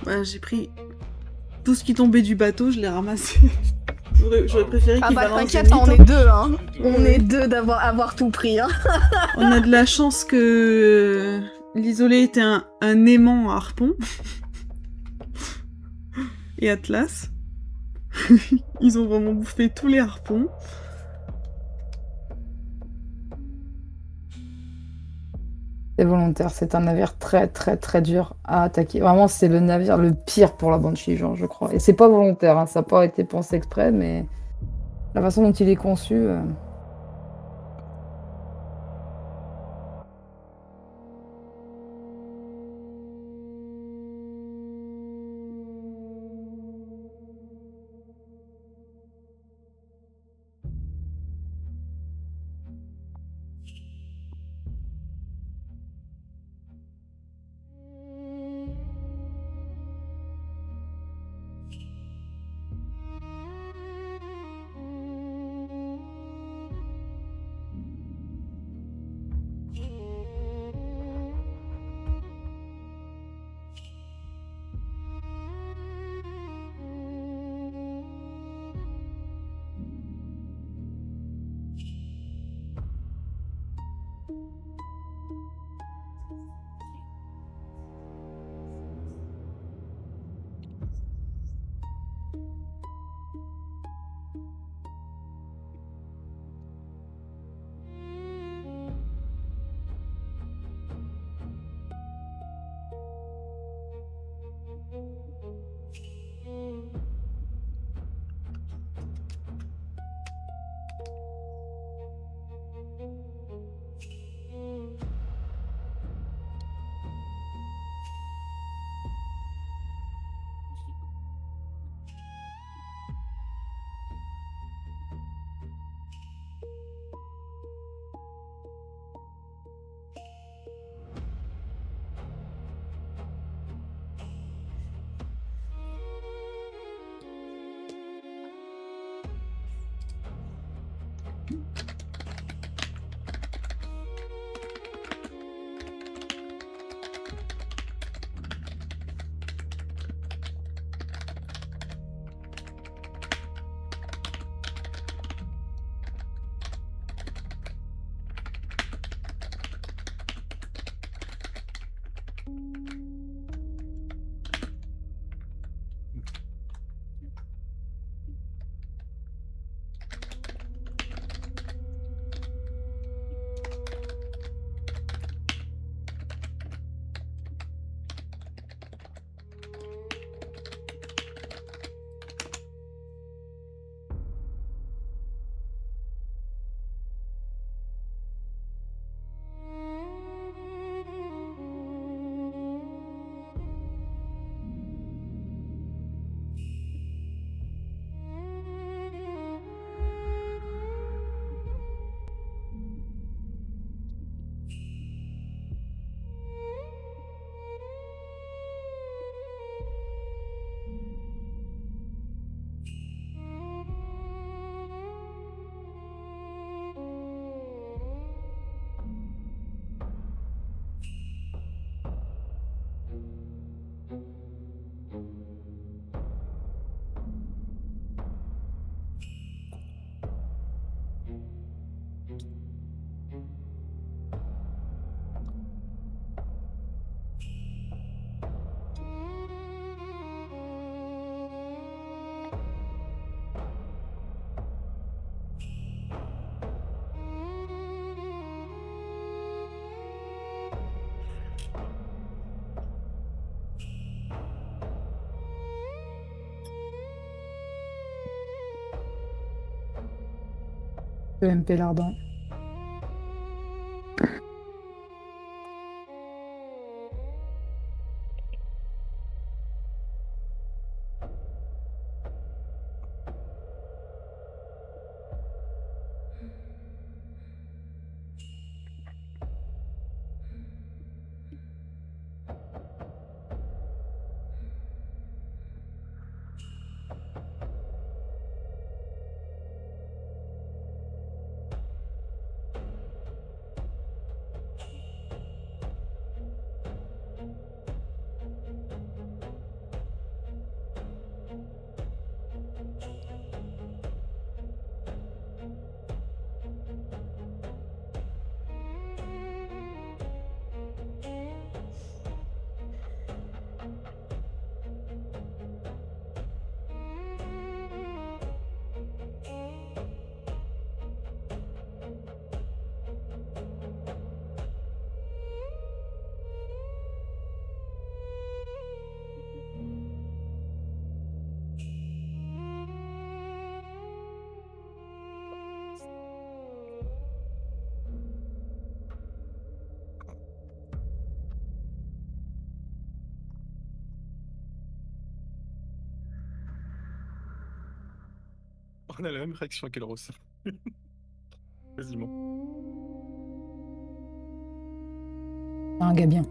Bah, j'ai pris tout ce qui tombait du bateau, je l'ai ramassé. J'aurais préféré Ah qu'il bah balance t'inquiète, des on mythos. est deux, hein. On Ouais. est deux avoir tout pris, hein. On a de la chance que l'isolé était un aimant à harpon. Et Atlas. Ils ont vraiment bouffé tous les harpons. C'est volontaire, c'est un navire très très très dur à attaquer. Vraiment, c'est le navire le pire pour la Banshee, genre, je crois. Et c'est pas volontaire, hein, ça n'a pas été pensé exprès, mais la façon dont il est conçu. Le MP Lardon. On a la même réaction qu'Elros. Quasiment. Un gars bien.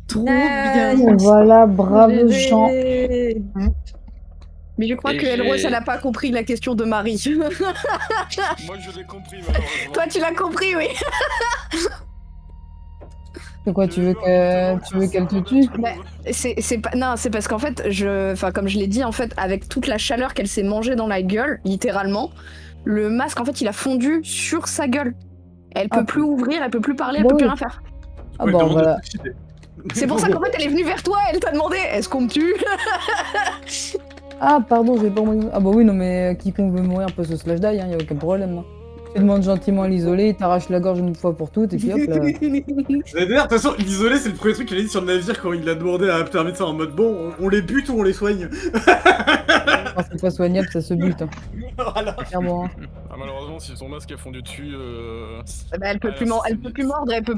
Trop bien. Voilà, bravo GG. Jean. Mais je crois Et que Elros, j'ai- elle a pas compris la question de Marie. Moi je l'ai compris malheureusement. Toi, tu l'as compris, oui. C'est quoi, tu veux qu'elle te tue? Bah, c'est pas non, c'est parce qu'en fait, enfin comme je l'ai dit, en fait, avec toute la chaleur qu'elle s'est mangée dans la gueule, littéralement, le masque, en fait, il a fondu sur sa gueule. Elle peut plus ouvrir, elle peut plus parler, elle Bah peut plus oui. rien faire. Ah Ouais, bon, demande de voilà. se suicider. C'est pour ça qu'en fait, elle est venue vers toi, elle t'a demandé est-ce qu'on me tue. Ah, pardon, j'ai pas compris. Ah bah oui, non, mais quiconque veut mourir peut se slash die, hein, y a aucun problème. Hein. Tu demandes gentiment à l'isoler, il t'arrache la gorge une fois pour toutes, et puis hop là. D'ailleurs, de toute façon, l'isolé, c'est le premier truc qu'il a dit sur le navire quand il a demandé à un médecin en mode bon, on les bute ou on les soigne. Quand c'est pas soignable, ça se bute. Hein. Voilà. Clairement. Hein. Ah, malheureusement, si son masque a fondu dessus. Bah, elle peut Ah, plus, elle peut plus mordre, elle peut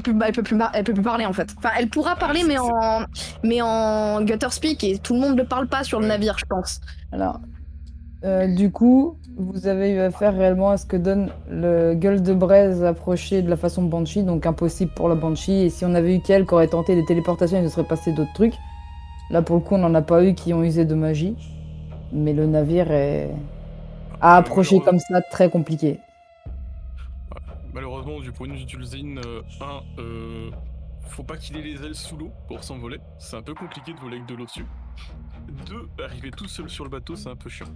plus parler en fait. Enfin, elle pourra parler, mais en gutter speak, et tout le monde ne parle pas sur le navire, je pense. Alors, du coup, vous avez eu affaire réellement à ce que donne le gueule de braise approché de la façon Banshee, donc impossible pour la Banshee. Et si on avait eu qu'elle qui aurait tenté des téléportations, il se serait passé d'autres trucs. Là, pour le coup, on n'en a pas eu qui ont usé de magie. Mais le navire est à approcher comme ça, très compliqué. Malheureusement, du point de vue d'Ulzine, faut pas qu'il ait les ailes sous l'eau pour s'envoler. C'est un peu compliqué de voler avec de l'eau dessus. 2, arriver tout seul sur le bateau, c'est un peu chiant.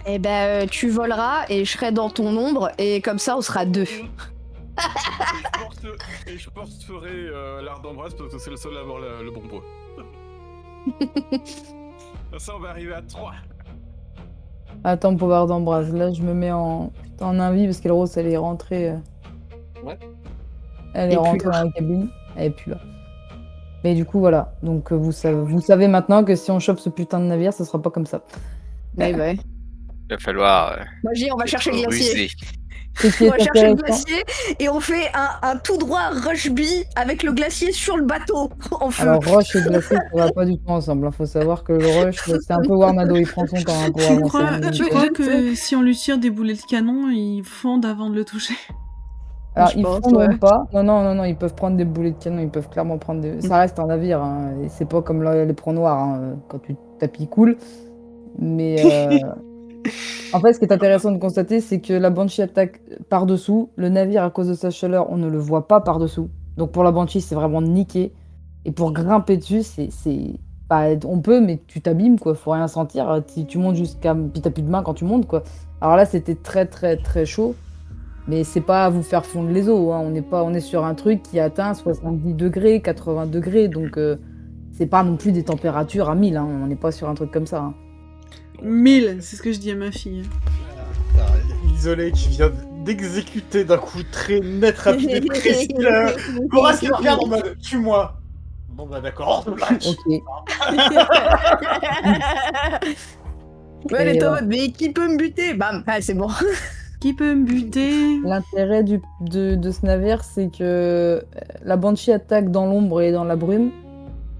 Eh ben, tu voleras et je serai dans ton ombre, et comme ça, on sera deux. Et je porterai l'art d'embrasse parce que c'est le seul à avoir le bon bois. Ça, on va arriver à 3. Attends, pouvoir d'embrase. Là, je me mets en invie parce qu'Elros, elle est rentrée. Ouais. Elle est Et puis rentrée là. dans la cabine. Elle est plus là. Mais du coup, voilà. Donc, vous savez maintenant que si on chope ce putain de navire, ce sera pas comme ça. Ouais, ouais. Il va falloir. Moi, je dis, on va être chercher le glacier. rusé. Ce qui On est va chercher le intéressant. glacier et on fait un tout droit rush bee avec le glacier sur le bateau en feu. Alors, rush et glacé, ça va pas du tout ensemble. Faut savoir que le rush, c'est un peu Warnado. Il prend son temps hein, pour avancer. Tu crois que si on lui tire des boulets de canon, ils fondent avant de le toucher? Alors, Je ils pense, fondront ouais. pas. Non, ils peuvent prendre des boulets de canon. Ils peuvent clairement prendre des. Ça reste un navire. Hein, et c'est pas comme les proies noires. Hein, quand tu tapis, il coule. Mais. En fait, ce qui est intéressant de constater, c'est que la Banshee attaque par-dessous. Le navire, à cause de sa chaleur, on ne le voit pas par-dessous. Donc pour la Banshee, c'est vraiment niqué. Et pour grimper dessus, bah, on peut, mais tu t'abîmes, quoi. Faut rien sentir. Tu montes jusqu'à... Puis t'as plus de main quand tu montes, quoi. Alors là, c'était très, très, très chaud. Mais c'est pas à vous faire fondre les os. Hein. On est sur un truc qui atteint 70 degrés, 80 degrés. Donc c'est pas non plus des températures à 1000. Hein. On n'est pas sur un truc comme ça. Hein. 1000, c'est ce que je dis à ma fille. L'isolé qui vient d'exécuter d'un coup très net, rapide et précis. Coras qui regarde en mode tue-moi. Bon bah d'accord. Ok. Ouais, elle Et, est en mode, mais qui peut me buter? Bam, ah, c'est bon. Qui peut me buter? L'intérêt de ce navire, c'est que la Banshee attaque dans l'ombre et dans la brume.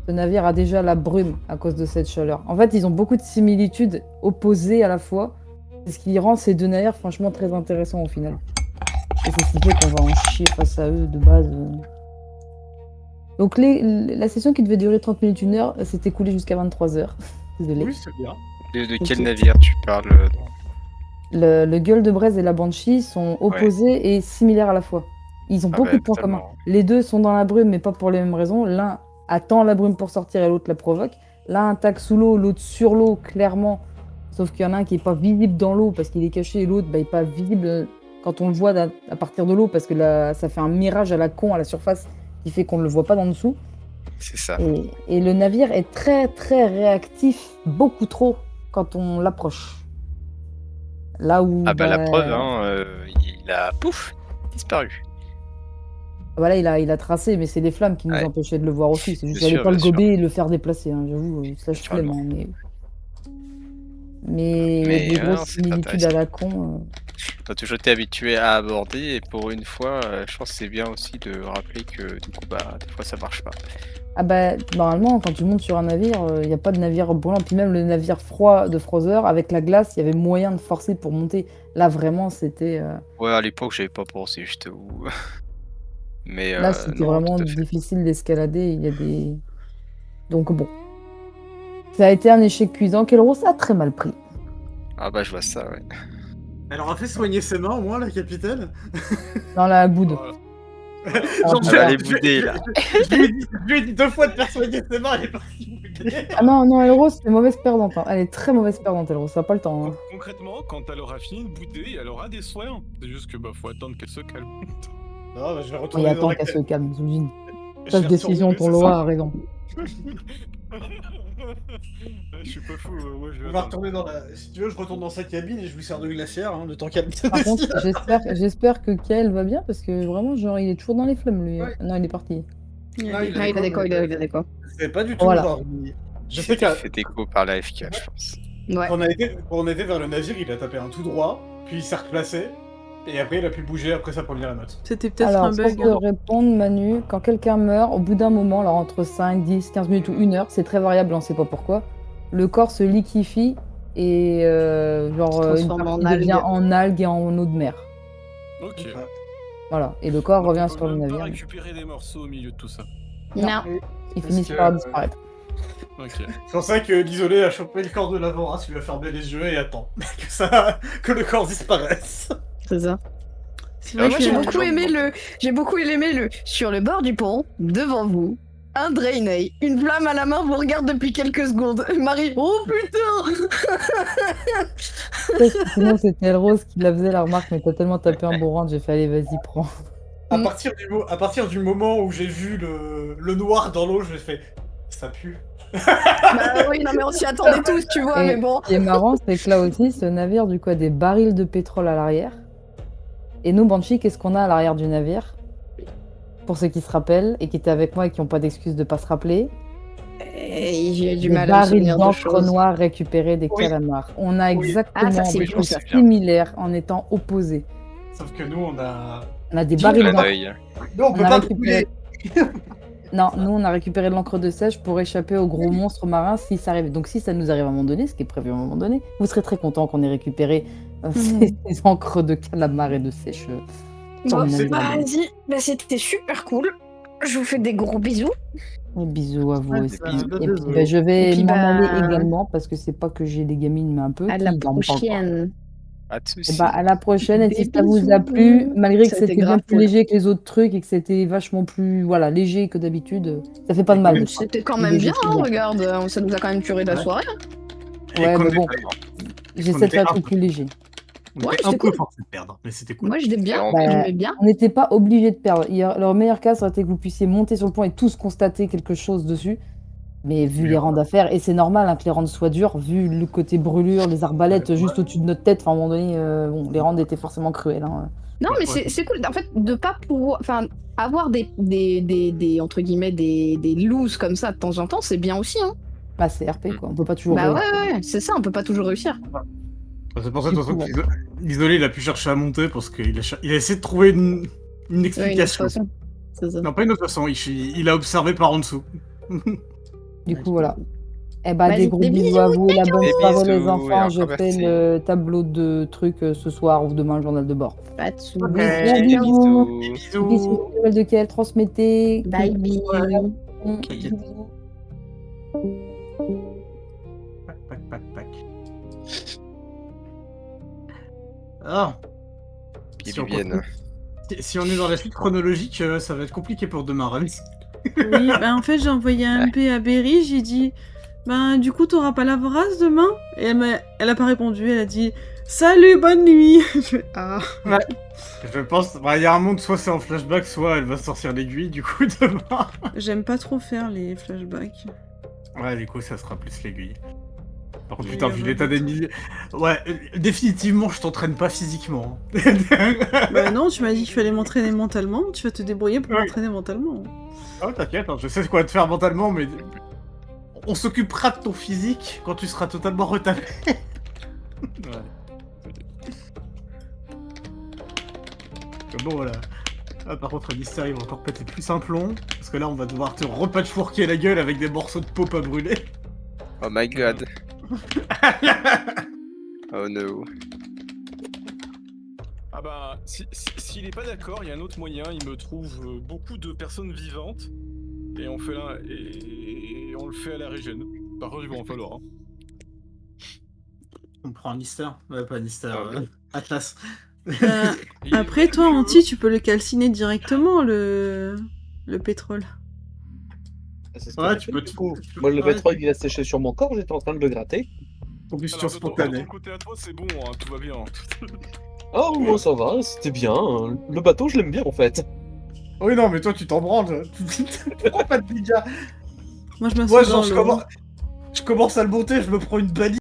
Ce navire a déjà la brume à cause de cette chaleur. En fait, ils ont beaucoup de similitudes opposées à la fois. C'est ce qui rend ces deux navires franchement très intéressants au final. Et c'est ce qui fait qu'on va en chier face à eux de base. Donc la session qui devait durer 30 minutes, 1 heure, s'est écoulée jusqu'à 23h. Désolé. Oui, c'est bien. De quel Ok. navire tu parles Le gueule de braise et la Banshee sont opposés et similaires à la fois. Ils ont Ah beaucoup bah, de points totalement. communs. Les deux sont dans la brume, mais pas pour les mêmes raisons. L'un attend la brume pour sortir et l'autre la provoque. L'un attaque sous l'eau, l'autre sur l'eau, clairement. Sauf qu'il y en a un qui est pas visible dans l'eau parce qu'il est caché et l'autre bah, il est pas visible quand on le voit à partir de l'eau parce que ça fait un mirage à la con à la surface qui fait qu'on ne le voit pas d'en dessous. C'est ça. Et le navire est très très réactif, beaucoup trop, quand on l'approche. Là où. Ah bah la preuve, hein, il a pouf disparu. Voilà, il a tracé, mais c'est les flammes qui nous Ouais. empêchaient de le voir aussi. C'est juste Bien qu'il sûr, fallait pas le bien sûr. gober et le faire déplacer, hein, j'avoue. Slash flemme, Naturellement. hein, mais il y a Mais des non, grosses c'est similitudes à la con. T'as toujours été habitué à aborder et pour une fois, je pense que c'est bien aussi de rappeler que du coup, bah, des fois ça marche pas. Ah bah, normalement, quand tu montes sur un navire, il n'y a pas de navire brûlant. Puis même le navire froid de Frother, avec la glace, il y avait moyen de forcer pour monter. Là, vraiment, c'était... Ouais, à l'époque, j'avais pas pensé, je t'avoue. Mais Là, c'était non, vraiment tout à fait. difficile d'escalader. Il y a des... Donc bon. Ça a été un échec cuisant qu'Elros a très mal pris. Ah bah je vois ça, ouais. Elle aura fait soigner ses mains au moins, la capitaine. Dans la boude. Voilà. Genre, Elle va les bouder, là. Je lui ai dit 2 fois de faire soigner ses mains, elle est partie bouder. Ah non, Elros, c'est mauvaise perdante. Hein. Elle est très mauvaise perdante, Elros. Ça n'a pas le temps. Hein. Concrètement, quand elle aura fini de bouder, elle aura des soins. C'est juste que faut attendre qu'elle se calme. Non, bah, je vais Il retourner attend dans la qu'elle se calme. Zoujine. Je Sa vais décision, retourner, ton c'est loi ça. a raison. Je suis pas fou, moi je vais On va attendre. retourner dans la... Si tu veux, je retourne dans sa cabine et je lui sers de glacière, hein, le temps qu'elle me Par contre, j'espère que Kael va bien parce que vraiment, genre, il est toujours dans les flammes, lui. Ouais. Non, il est parti. Il y a Ah, des- il Ah, il a des quoi, il a des quoi. C'est pas du tout Voilà. genre. Je Il sais s'était qu'à fait écho par la FK, je pense. Ouais. quand on était vers le navire, il a tapé un tout droit, puis il s'est replacé, et après il a pu bouger après sa première émote. C'était peut-être Alors, un sans bug. te répondre, Manu, quand quelqu'un meurt, au bout d'un moment, alors entre 5, 10, 15 minutes ou 1 heure, c'est très variable, on sait pas pourquoi, le corps se liquéfie et genre Se une transforme en partie devient algue. en algue et en eau de mer. Ok. Voilà, et le corps Donc, revient on peut sur le même pas navire. récupérer des morceaux au milieu de tout ça. Non. Ils Parce finissent que, par disparaître. Ok. C'est pour ça que l'isolé a chopé le corps de l'avant-race, lui a fermé les yeux et attend que le corps disparaisse. C'est ça. C'est Moi, vrai j'ai que beaucoup aimé le sur le bord du pont, devant vous, un Draenei, une flamme à la main vous regarde depuis quelques secondes. Marie, oh putain. Sinon, c'était Elrose qui la faisait la remarque, mais t'as tellement tapé un bon round, j'ai fait allez, vas-y, prends. À partir du moment où j'ai vu le noir dans l'eau, je fait ça pue. Bah oui, non mais on s'y attendait tous, tu vois, mais bon. Ce qui est marrant, c'est que là aussi, ce navire, du coup, a des barils de pétrole à l'arrière. Et nous, Banshee, qu'est-ce qu'on a à l'arrière du navire? Pour ceux qui se rappellent et qui étaient avec moi et qui n'ont pas d'excuse de pas se rappeler, Et j'ai du des mal à me barils souvenir de d'encre choses. noire récupérés des Oui. calamars. On a Oui. exactement Ah, ça, c'est des bien, choses ça. similaires en étant opposés. Sauf que nous, on a. On a des Dis barils Plein d'encre. d'œil. Nous, on peut a pas récupéré... brûler. Non, nous on a récupéré de l'encre de sèche pour échapper aux gros monstres marins si ça arrive. Donc si ça nous arrive à un moment donné, ce qui est prévu à un moment donné, vous serez très content qu'on ait récupéré ces encres de calamar et de sèche. sur le Bon, navire. vas-y, bah, c'était super cool. Je vous fais des gros bisous. Et bisous à vous Ouais, aussi. bah, Et puis, bisous. bah, je vais Et puis, m'en bah, aller également parce que c'est pas que j'ai des gamines, mais un peu. À la qui dorment pas encore. prochaine. Pas de Et soucis. bah, à la prochaine, et si Des ça vous a bisous. plu, malgré que Ça a été c'était bien grave plus cool. léger que les autres trucs et que c'était vachement plus voilà, léger que d'habitude, ça fait pas de mal. des fois. C'était quand Des même bien, gestes hein, bien. regarde, ça nous a quand même curé la Ouais. soirée. Ouais, mais bon, On j'essaie de était faire un un truc peu- plus léger. On Ouais, était un c'était peu cool. forcé de perdre, mais c'était cool. Moi, j'aimais bien, Bah, j'aimais bien. On n'était pas obligé de perdre. Le meilleur cas, ça aurait été que vous puissiez monter sur le pont et tous constater quelque chose dessus. Mais vu Oui, les voilà. rangs d'affaires, et c'est normal hein, que les rangs soient durs, vu le côté brûlure, les arbalètes Ouais. juste au-dessus de notre tête, enfin, à un moment donné, bon, les rangs étaient forcément cruels. Hein. Non, mais Ouais. c'est cool, en fait, de pas pouvoir. Enfin, avoir des entre guillemets, des looses comme ça de temps en temps, c'est bien aussi, hein. Bah, c'est RP, quoi. On peut pas toujours. Bah ouais, c'est ça, on peut pas toujours réussir. C'est pour ça Du de toute coup, façon, que l'isolé, il a pu chercher à monter parce qu'il il a essayé de trouver une Ouais, une autre explication. façon. C'est ça. Non, pas une autre façon, il a observé par en dessous. Du coup, voilà. Eh bah, Vas-y, des gros des bisous à vous, la bonne Des soirée, les bisous, enfants. et Je encore fais merci. le tableau de trucs ce soir ou demain, le journal de bord. Pas de soucis. Bisous. Bisous. Bisous. Bisous, nouvelles de quel transmettez. Bye bye. Bisous. Pac, pac, pac, pac. Ah. Si on, Vivienne. si on est dans la suite chronologique, ça va être compliqué pour demain, Rami. Oui, bah en fait, j'ai envoyé un MP à Berry, j'ai dit, ben du coup, t'auras pas la vorace demain? Et elle a pas répondu, elle a dit, salut, bonne nuit. Je fais, ah. Je pense, il y a un monde, soit c'est en flashback, soit elle va sortir l'aiguille, du coup, demain. J'aime pas trop faire les flashbacks. Ouais, du coup, ça sera plus l'aiguille. Par contre, Mais putain, il y vu a l'état pas des de- milliers... Ouais, définitivement, je t'entraîne pas physiquement. hein. Bah non, tu m'as dit qu'il fallait m'entraîner mentalement, tu vas te débrouiller pour Oui. m'entraîner mentalement. Oh, t'inquiète, hein, je sais quoi te faire mentalement, mais... On s'occupera de ton physique quand tu seras totalement retapé. Ouais. Bon, voilà. Ah, par contre, Alistair, il va encore péter plus un plomb, parce que là, on va devoir te repatchworker la gueule avec des morceaux de peau pas brûlés. Oh my god. Oh no. Ah bah, s'il est pas d'accord, il y a un autre moyen, il me trouve beaucoup de personnes vivantes, et on fait là, et et on le fait à la régène. Par contre, il va en falloir. Hein. On prend un Nister. Ouais, pas Nister. Atlas. Après, toi, Anti, tu peux le calciner directement, le pétrole. Ouais, tu peux tout. Moi, le pétrole, il a séché sur mon corps, j'étais en train de le gratter. Combustion spontanée. De ton côté à toi, c'est bon, hein, tout va bien. Oh, moi, ça va, c'était bien. Le bateau, je l'aime bien, en fait. Oui, non, mais toi, tu t'en branles. Pourquoi pas de dégâts? Moi, je m'assois dans genre, je commence à le monter, je me prends une balise.